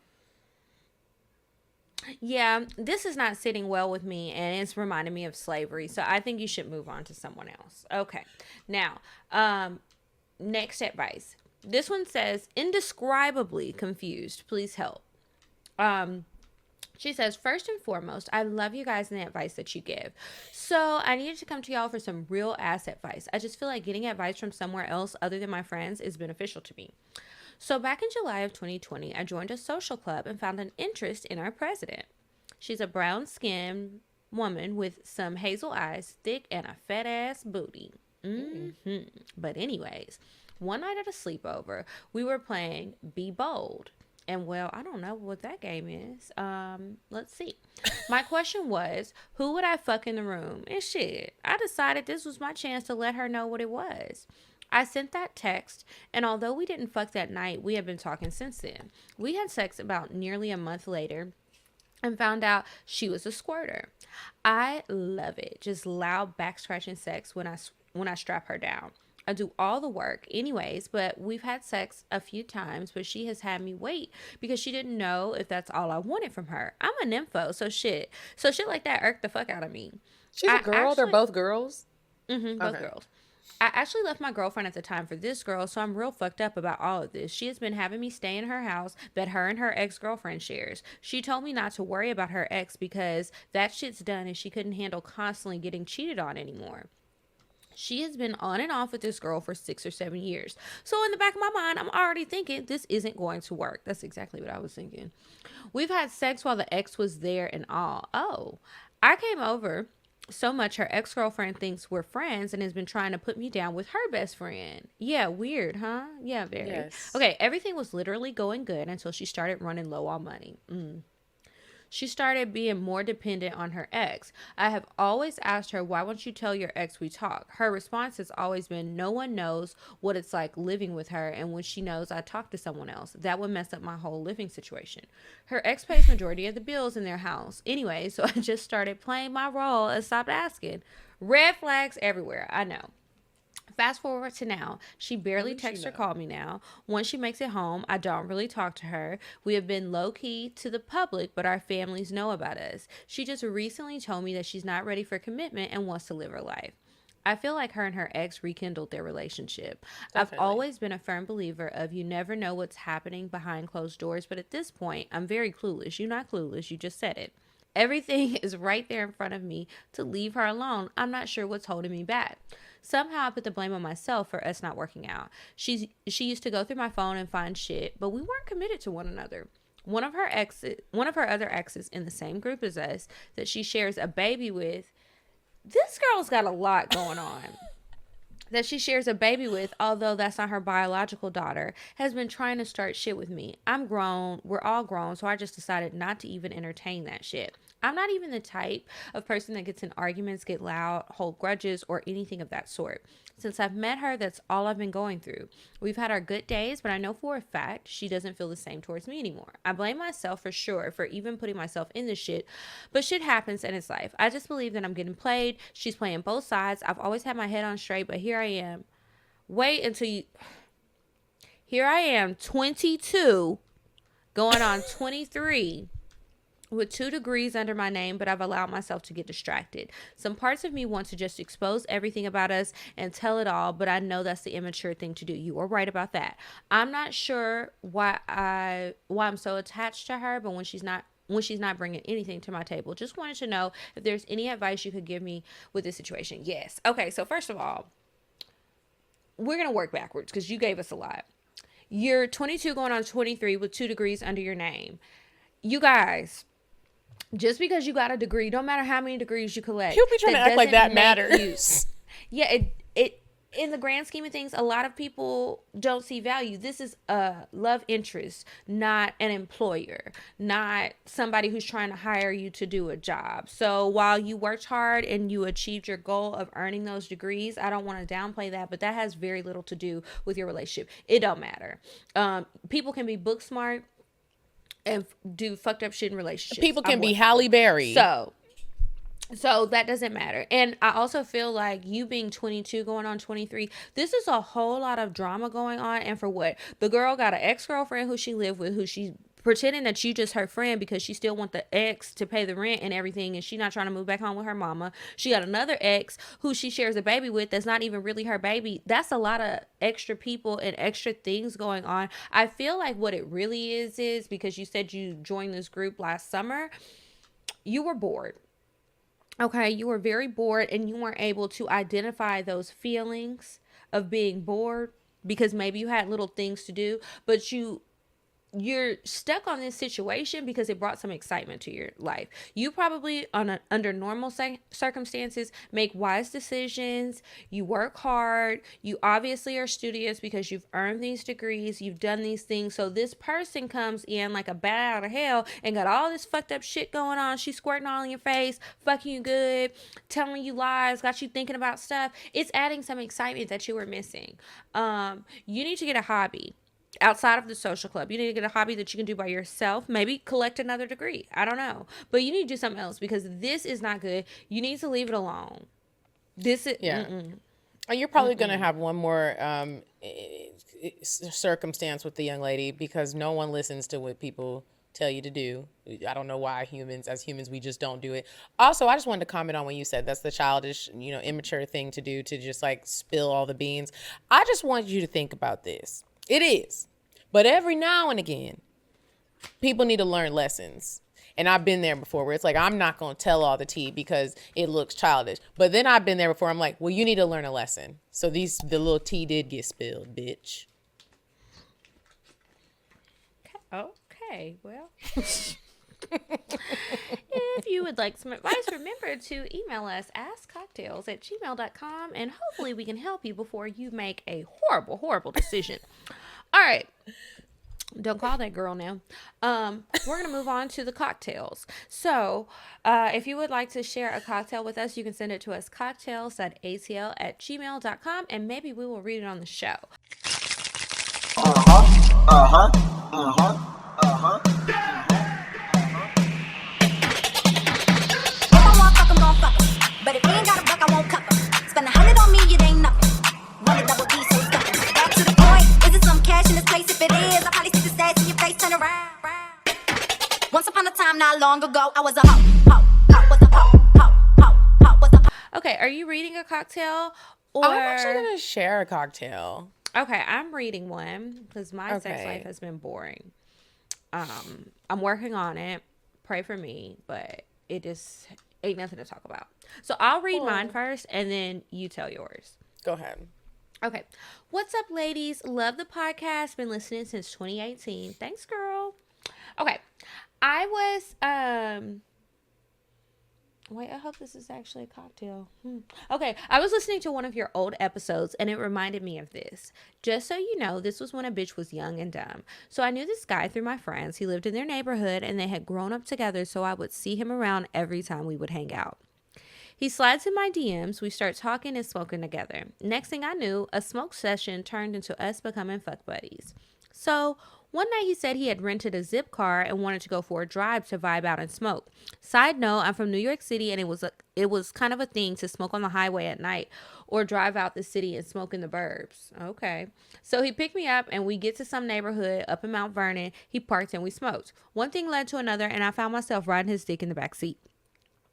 Yeah, this is not sitting well with me and it's reminding me of slavery. So I think you should move on to someone else. Okay. Now, next advice. This one says, indescribably confused. Please help. She says, first and foremost, I love you guys and the advice that you give. So I needed to come to y'all for some real ass advice. I just feel like getting advice from somewhere else other than my friends is beneficial to me. So back in July of 2020, I joined a social club and found an interest in our president. She's a brown-skinned woman with some hazel eyes, thick, and a fat-ass booty. But anyways, one night at a sleepover, we were playing Be Bold. And well, I don't know what that game is. Let's see. My question was, who would I fuck in the room? And shit, I decided this was my chance to let her know what it was. I sent that text, and although we didn't fuck that night, we have been talking since then. We had sex about nearly a month later and found out she was a squirter. I love it. Just loud back scratching sex when I strap her down. I do all the work anyways, but we've had sex a few times, but she has had me wait because she didn't know if that's all I wanted from her. I'm a nympho, so shit like that irked the fuck out of me. She's a girl? They're both girls? Both girls. I actually left my girlfriend at the time for this girl, so I'm real fucked up about all of this. She has been having me stay in her house that her and her ex-girlfriend shares. She told me not to worry about her ex because that shit's done and she couldn't handle constantly getting cheated on anymore. She has been on and off with this girl for 6 or 7 years. So in the back of my mind, I'm already thinking this isn't going to work. That's exactly what I was thinking. We've had sex while the ex was there and all. Oh, I came over so much her ex-girlfriend thinks we're friends and has been trying to put me down with her best friend. Yeah, weird, huh? Yeah, very. Yes. Okay, everything was literally going good until she started running low on money. She started being more dependent on her ex. I have always asked her, why won't you tell your ex we talk? Her response has always been, no one knows what it's like living with her, and when she knows I talk to someone else, that would mess up my whole living situation. Her ex pays majority of the bills in their house. Anyway, so I just started playing my role and stopped asking. Red flags everywhere, I know. Fast forward to now. She barely texts or calls me now. Once she makes it home, I don't really talk to her. We have been low-key to the public, but our families know about us. She just recently told me that she's not ready for commitment and wants to live her life. I feel like her and her ex rekindled their relationship. Definitely. I've always been a firm believer of you never know what's happening behind closed doors, but at this point, I'm very clueless. You're not clueless. You just said it. Everything is right there in front of me to leave her alone. I'm not sure what's holding me back. Somehow I put the blame on myself for us not working out. She used to go through my phone and find shit, but we weren't committed to one another. One of her other exes in the same group as us that she shares a baby with. This girl's got a lot going on. That she shares a baby with, although that's not her biological daughter, has been trying to start shit with me. I'm grown. We're all grown, so I just decided not to even entertain that shit. I'm not even the type of person that gets in arguments, get loud, hold grudges, or anything of that sort. Since I've met her, that's all I've been going through. We've had our good days, but I know for a fact she doesn't feel the same towards me anymore. I blame myself for sure for even putting myself in this shit, but shit happens and it's life. I just believe that I'm getting played. She's playing both sides. I've always had my head on straight, but here I am. Here I am, 22, going on 23. With 2 degrees under my name, but I've allowed myself to get distracted. Some parts of me want to just expose everything about us and tell it all, but I know that's the immature thing to do. You are right about that. I'm not sure why I'm so attached to her, but when she's not bringing anything to my table, just wanted to know if there's any advice you could give me with this situation. Yes. Okay, so first of all, we're going to work backwards because you gave us a lot. You're 22 going on 23 with 2 degrees under your name. You guys, just because you got a degree, don't matter how many degrees you collect. You'll be trying to act like that matters. Yeah, it in the grand scheme of things, a lot of people don't see value. This is a love interest, not an employer, not somebody who's trying to hire you to do a job. So while you worked hard and you achieved your goal of earning those degrees, I don't want to downplay that, but that has very little to do with your relationship. It don't matter. People can be book smart and do fucked up shit in relationships. People can be Halle Berry. So that doesn't matter. And I also feel like you being 22 going on 23, this is a whole lot of drama going on. And for what? The girl got an ex-girlfriend who she lived with, who she pretending that you just her friend because she still want the ex to pay the rent and everything, and she not trying to move back home with her mama. She got another ex who she shares a baby with that's not even really her baby. That's a lot of extra people and extra things going on. I feel like what it really is because you said you joined this group last summer, you were bored. Okay, you were very bored and you weren't able to identify those feelings of being bored because maybe you had little things to do, but you're stuck on this situation because it brought some excitement to your life. You probably, under normal circumstances, make wise decisions. You work hard. You obviously are studious because you've earned these degrees. You've done these things. So this person comes in like a bat out of hell and got all this fucked up shit going on. She's squirting all in your face, fucking you good, telling you lies, got you thinking about stuff. It's adding some excitement that you were missing. You need to get a hobby. Outside of the social club, you need to get a hobby that you can do by yourself. Maybe collect another degree. I don't know. But you need to do something else because this is not good. You need to leave it alone. This is... Yeah. And you're probably going to have one more circumstance with the young lady because no one listens to what people tell you to do. I don't know why as humans, we just don't do it. Also, I just wanted to comment on when you said that's the childish, immature thing to do, to just like spill all the beans. I just want you to think about this. It is. But every now and again, people need to learn lessons. And I've been there before where it's like, I'm not going to tell all the tea because it looks childish. But then I've been there before. I'm like, well, you need to learn a lesson. So the little tea did get spilled, bitch. Okay, well. If you would like some advice, remember to email us askcocktails@gmail.com and hopefully we can help you before you make a horrible, horrible decision. All right. Don't call that girl now. We're going to move on to the cocktails. So if you would like to share a cocktail with us, you can send it to us cocktails@atl@gmail.com and maybe we will read it on the show. But if he ain't got a buck, I won't cup him. Spend 100 on me, it ain't nothing. not long ago, I was a was a was a Okay, are you reading a cocktail? Or I'm actually gonna share a cocktail. okay, I'm reading one because my sex life has been boring. I'm working on it. Pray for me, but it just ain't nothing to talk about. So I'll read mine first, and then you tell yours. Go ahead. Okay. What's up, ladies? Love the podcast. Been listening since 2018. Thanks, girl. Okay. I was wait, I hope this is actually a cocktail. Okay, I was listening to one of your old episodes and it reminded me of this. Just so you know, this was when a bitch was young and dumb. So I knew this guy through my friends. He lived in their neighborhood and they had grown up together, so I would see him around every time we would hang out. He slides in my DMs. We start talking and smoking together. Next thing I knew, a smoke session turned into us becoming fuck buddies. So one night he said he had rented a zip car and wanted to go for a drive to vibe out and smoke. Side note, I'm from New York City and it was kind of a thing to smoke on the highway at night or drive out the city and smoke in the burbs. Okay. So he picked me up and we get to some neighborhood up in Mount Vernon. He parked and we smoked. One thing led to another and I found myself riding his dick in the back seat.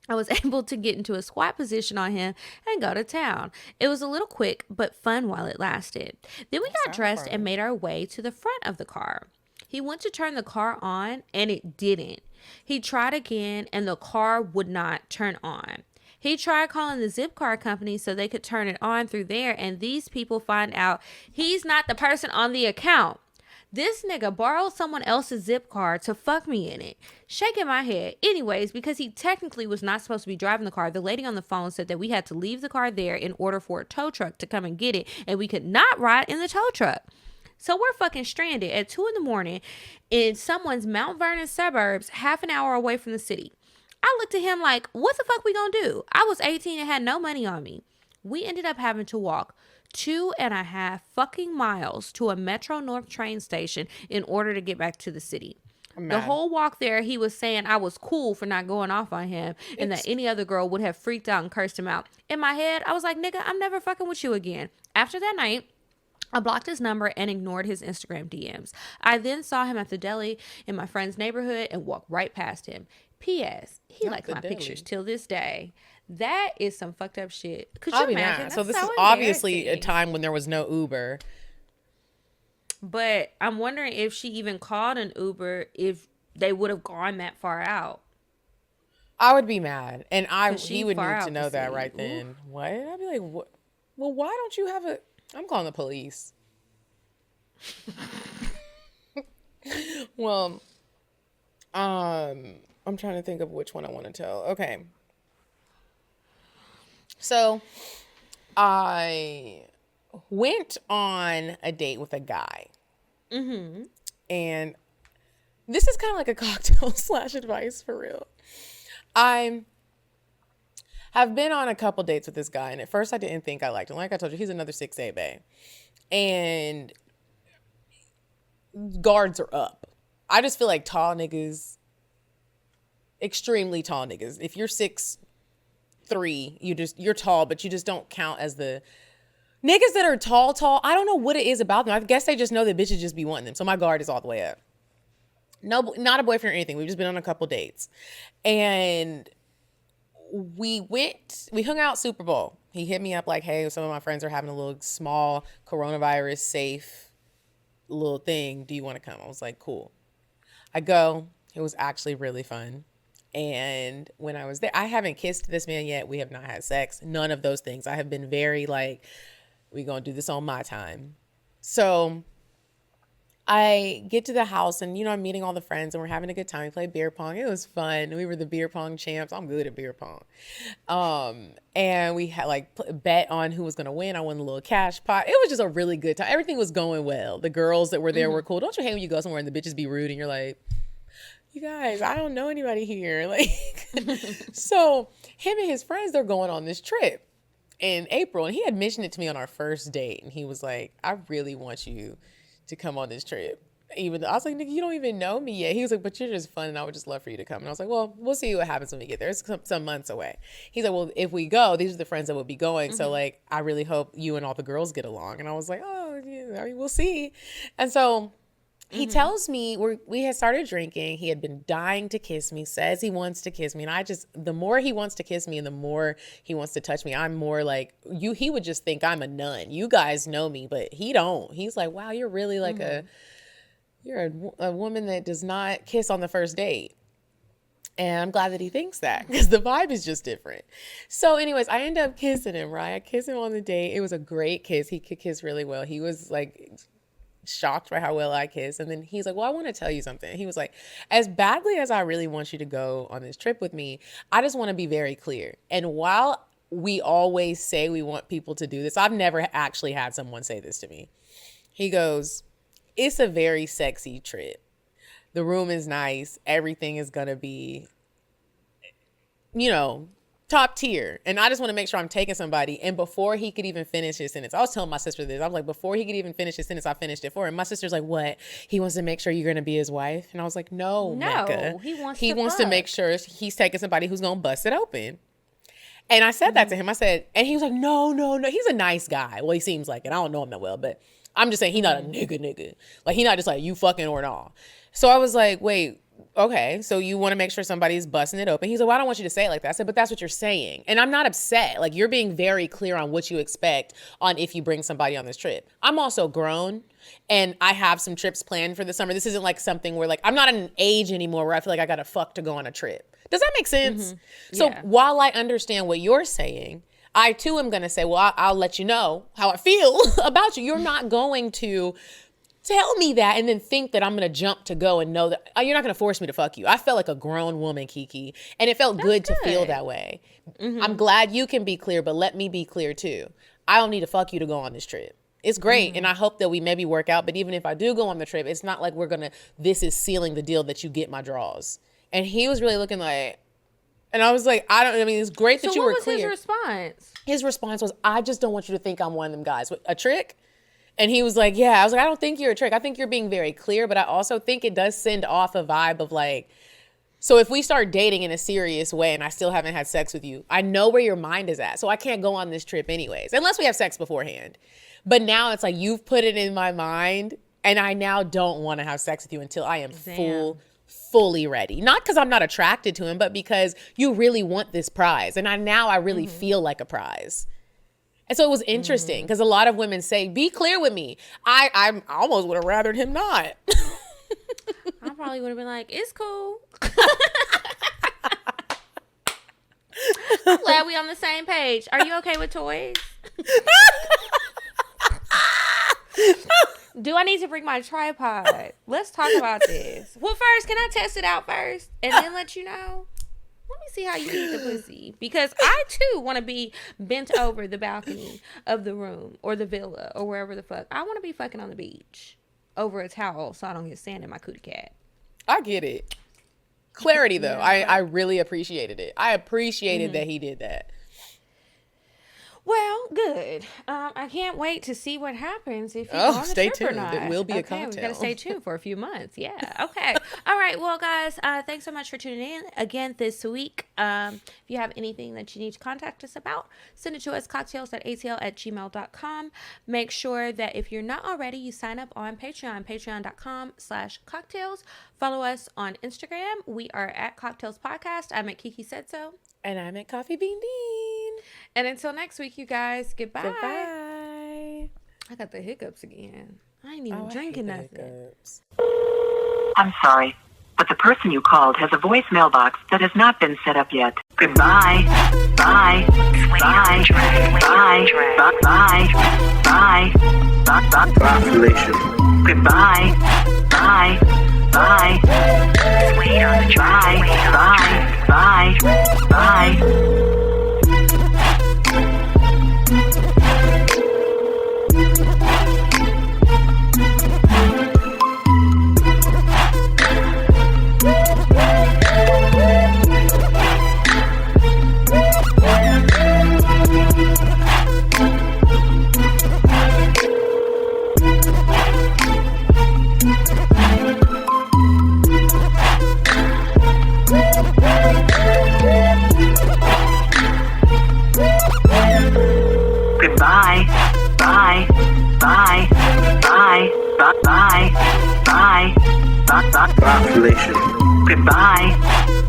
I was able to get into a squat position on him and go to town. It was a little quick, but fun while it lasted. Then we got dressed and made our way to the front of the car. He went to turn the car on and it didn't. He tried again and the car would not turn on. He tried calling the zip car company so they could turn it on through there, and these people find out he's not the person on the account. This nigga borrowed someone else's zip car to fuck me in it. Shaking my head. Anyways, because he technically was not supposed to be driving the car, the lady on the phone said that we had to leave the car there in order for a tow truck to come and get it, and we could not ride in the tow truck. So we're fucking stranded at 2 a.m. in someone's Mount Vernon suburbs, half an hour away from the city. I looked at him like, what the fuck we gonna do? I was 18 and had no money on me. We ended up having to walk 2.5 fucking miles to a Metro North train station in order to get back to the city. The whole walk there, he was saying I was cool for not going off on him and that any other girl would have freaked out and cursed him out. In my head, I was like, nigga, I'm never fucking with you again. After that night, I blocked his number and ignored his Instagram DMs. I then saw him at the deli in my friend's neighborhood and walked right past him. P.S. He likes my pictures till this day. That is some fucked up shit. Could you imagine? So this is obviously a time when there was no Uber. But I'm wondering if she even called an Uber if they would have gone that far out. I would be mad. And he would need to know that city. right then. Ooh. What? I'd be like, what? Well, why don't you have I'm calling the police. Well, I'm trying to think of which one I want to tell. Okay. So I went on a date with a guy. Mm-hmm. And this is kind of like a cocktail / advice for real. I have been on a couple dates with this guy. And at first I didn't think I liked him. Like I told you, he's another 6'8" bae. And guards are up. I just feel like tall niggas, extremely tall niggas. If you're 6'3", you're tall, but you just don't count as the niggas that are tall. I don't know what it is about them. I guess they just know that bitches just be wanting them. So my guard is all the way up. No, not a boyfriend or anything. We've just been on a couple dates. And we hung out Super Bowl. He hit me up like, hey, some of my friends are having a little small coronavirus safe little thing. Do you want to come? I was like, cool. I go. It was actually really fun. And when I was there, I haven't kissed this man yet. We have not had sex. None of those things. I have been very like, we're going to do this on my time. So I get to the house and, I'm meeting all the friends and we're having a good time. We played beer pong. It was fun. We were the beer pong champs. I'm good at beer pong. And we had bet on who was going to win. I won a little cash pot. It was just a really good time. Everything was going well. The girls that were there were cool. Don't you hate when you go somewhere and the bitches be rude and you're like, you guys, I don't know anybody here. So him and his friends, they're going on this trip in April. And he had mentioned it to me on our first date. And he was like, I really want you to come on this trip. Even though I was like, nigga, you don't even know me yet. He was like, but you're just fun and I would just love for you to come. And I was like, well, we'll see what happens when we get there. It's some months away. He's like, well, if we go, these are the friends that will be going. Mm-hmm. So I really hope you and all the girls get along. And I was like, oh, yeah, I mean, we'll see. And so He tells me we had started drinking. He had been dying to kiss me, says he wants to kiss me. And the more he wants to kiss me and the more he wants to touch me, I'm more like, he would just think I'm a nun. You guys know me, but he don't. He's like, wow, you're really like you're a woman that does not kiss on the first date. And I'm glad that he thinks that because the vibe is just different. So anyways, I end up kissing him, right? I kiss him on the date. It was a great kiss. He could kiss really well. He was like shocked by how well I kiss. And then he's like, well, I want to tell you something. He was like, as badly as I really want you to go on this trip with me, I just want to be very clear. And while we always say we want people to do this, I've never actually had someone say this to me. He goes, it's a very sexy trip. The room is nice. Everything is going to be, top tier. And I just want to make sure I'm taking somebody. And before he could even finish his sentence, I was telling my sister this. I was like, before he could even finish his sentence, I finished it for him. My sister's like, what? He wants to make sure you're going to be his wife? And I was like, no, Mecca. He wants to make sure he's taking somebody who's going to bust it open. And I said that to him. I said, and he was like, no. He's a nice guy. Well, he seems like it. I don't know him that well, but I'm just saying he's not a nigga. Like, he's not just like, you fucking or not. So I was like, wait, okay, so you want to make sure somebody's busting it open. He's like, well, I don't want you to say it like that. I said, but that's what you're saying. And I'm not upset. Like, you're being very clear on what you expect on if you bring somebody on this trip. I'm also grown and I have some trips planned for the summer. This isn't like something where like, I'm not at an age anymore where I feel like I got to fuck to go on a trip. Does that make sense? So while I understand what you're saying, I too am going to say, well, I'll let you know how I feel about you. You're not going to tell me that and then think that I'm going to jump to go and know that you're not going to force me to fuck you. I felt like a grown woman, Kiki, and it felt good to feel that way. I'm glad you can be clear, but let me be clear too. I don't need to fuck you to go on this trip. It's great, and I hope that we maybe work out, but even if I do go on the trip, it's not like this is sealing the deal that you get my draws. And he was really looking like, and I was like, it's great that you were clear. So what was his response? His response was, I just don't want you to think I'm one of them guys. A trick? And he was like, yeah. I was like, I don't think you're a trick. I think you're being very clear, but I also think it does send off a vibe of like, so if we start dating in a serious way and I still haven't had sex with you, I know where your mind is at. So I can't go on this trip anyways, unless we have sex beforehand. But now it's like, you've put it in my mind and I now don't want to have sex with you until I am fully ready. Not because I'm not attracted to him, but because you really want this prize. And I really feel like a prize. And so it was interesting because a lot of women say, be clear with me. I almost would have rathered him not. I probably would have been like, it's cool. I'm glad we on the same page. Are you okay with toys? Do I need to bring my tripod? Let's talk about this. Well, first, can I test it out first and then let you know? Let me see how you eat the pussy. Because I, too, want to be bent over the balcony of the room or the villa or wherever the fuck. I want to be fucking on the beach over a towel so I don't get sand in my cootie cat. I get it. Clarity, though. I really appreciated it. I appreciated that he did that. Well, good. I can't wait to see what happens if you go on the stay trip tuned. or not. It will be a cocktail. cocktail. We've got to stay tuned for a few months. Yeah. Okay. All right. Well, guys, thanks so much for tuning in again this week. If you have anything that you need to contact us about, send it to us, cocktails@atl@gmail.com. Make sure that if you're not already, you sign up on Patreon, patreon.com/cocktails. Follow us on Instagram. We are at Cocktails Podcast. I'm at Kiki Said So. And I'm at Coffee Bean Dean. And until next week, you guys, goodbye. Goodbye. I got the hiccups again. I ain't even drinking nothing. Hiccups. I'm sorry, but the person you called has a voicemail box that has not been set up yet. Goodbye. Bye. Bye. Bye. Bye. Bye. Bye. Population. Goodbye. Bye. Bye. Wait on the track. Bye. Bye. Bye. Goodbye. Bye. Bye. Bye. Bye. Bye. Bye. Bye. Population. Goodbye.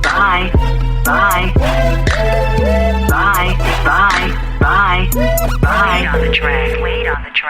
Bye. Bye. Bye. Bye. Bye. Bye. Wait on the track.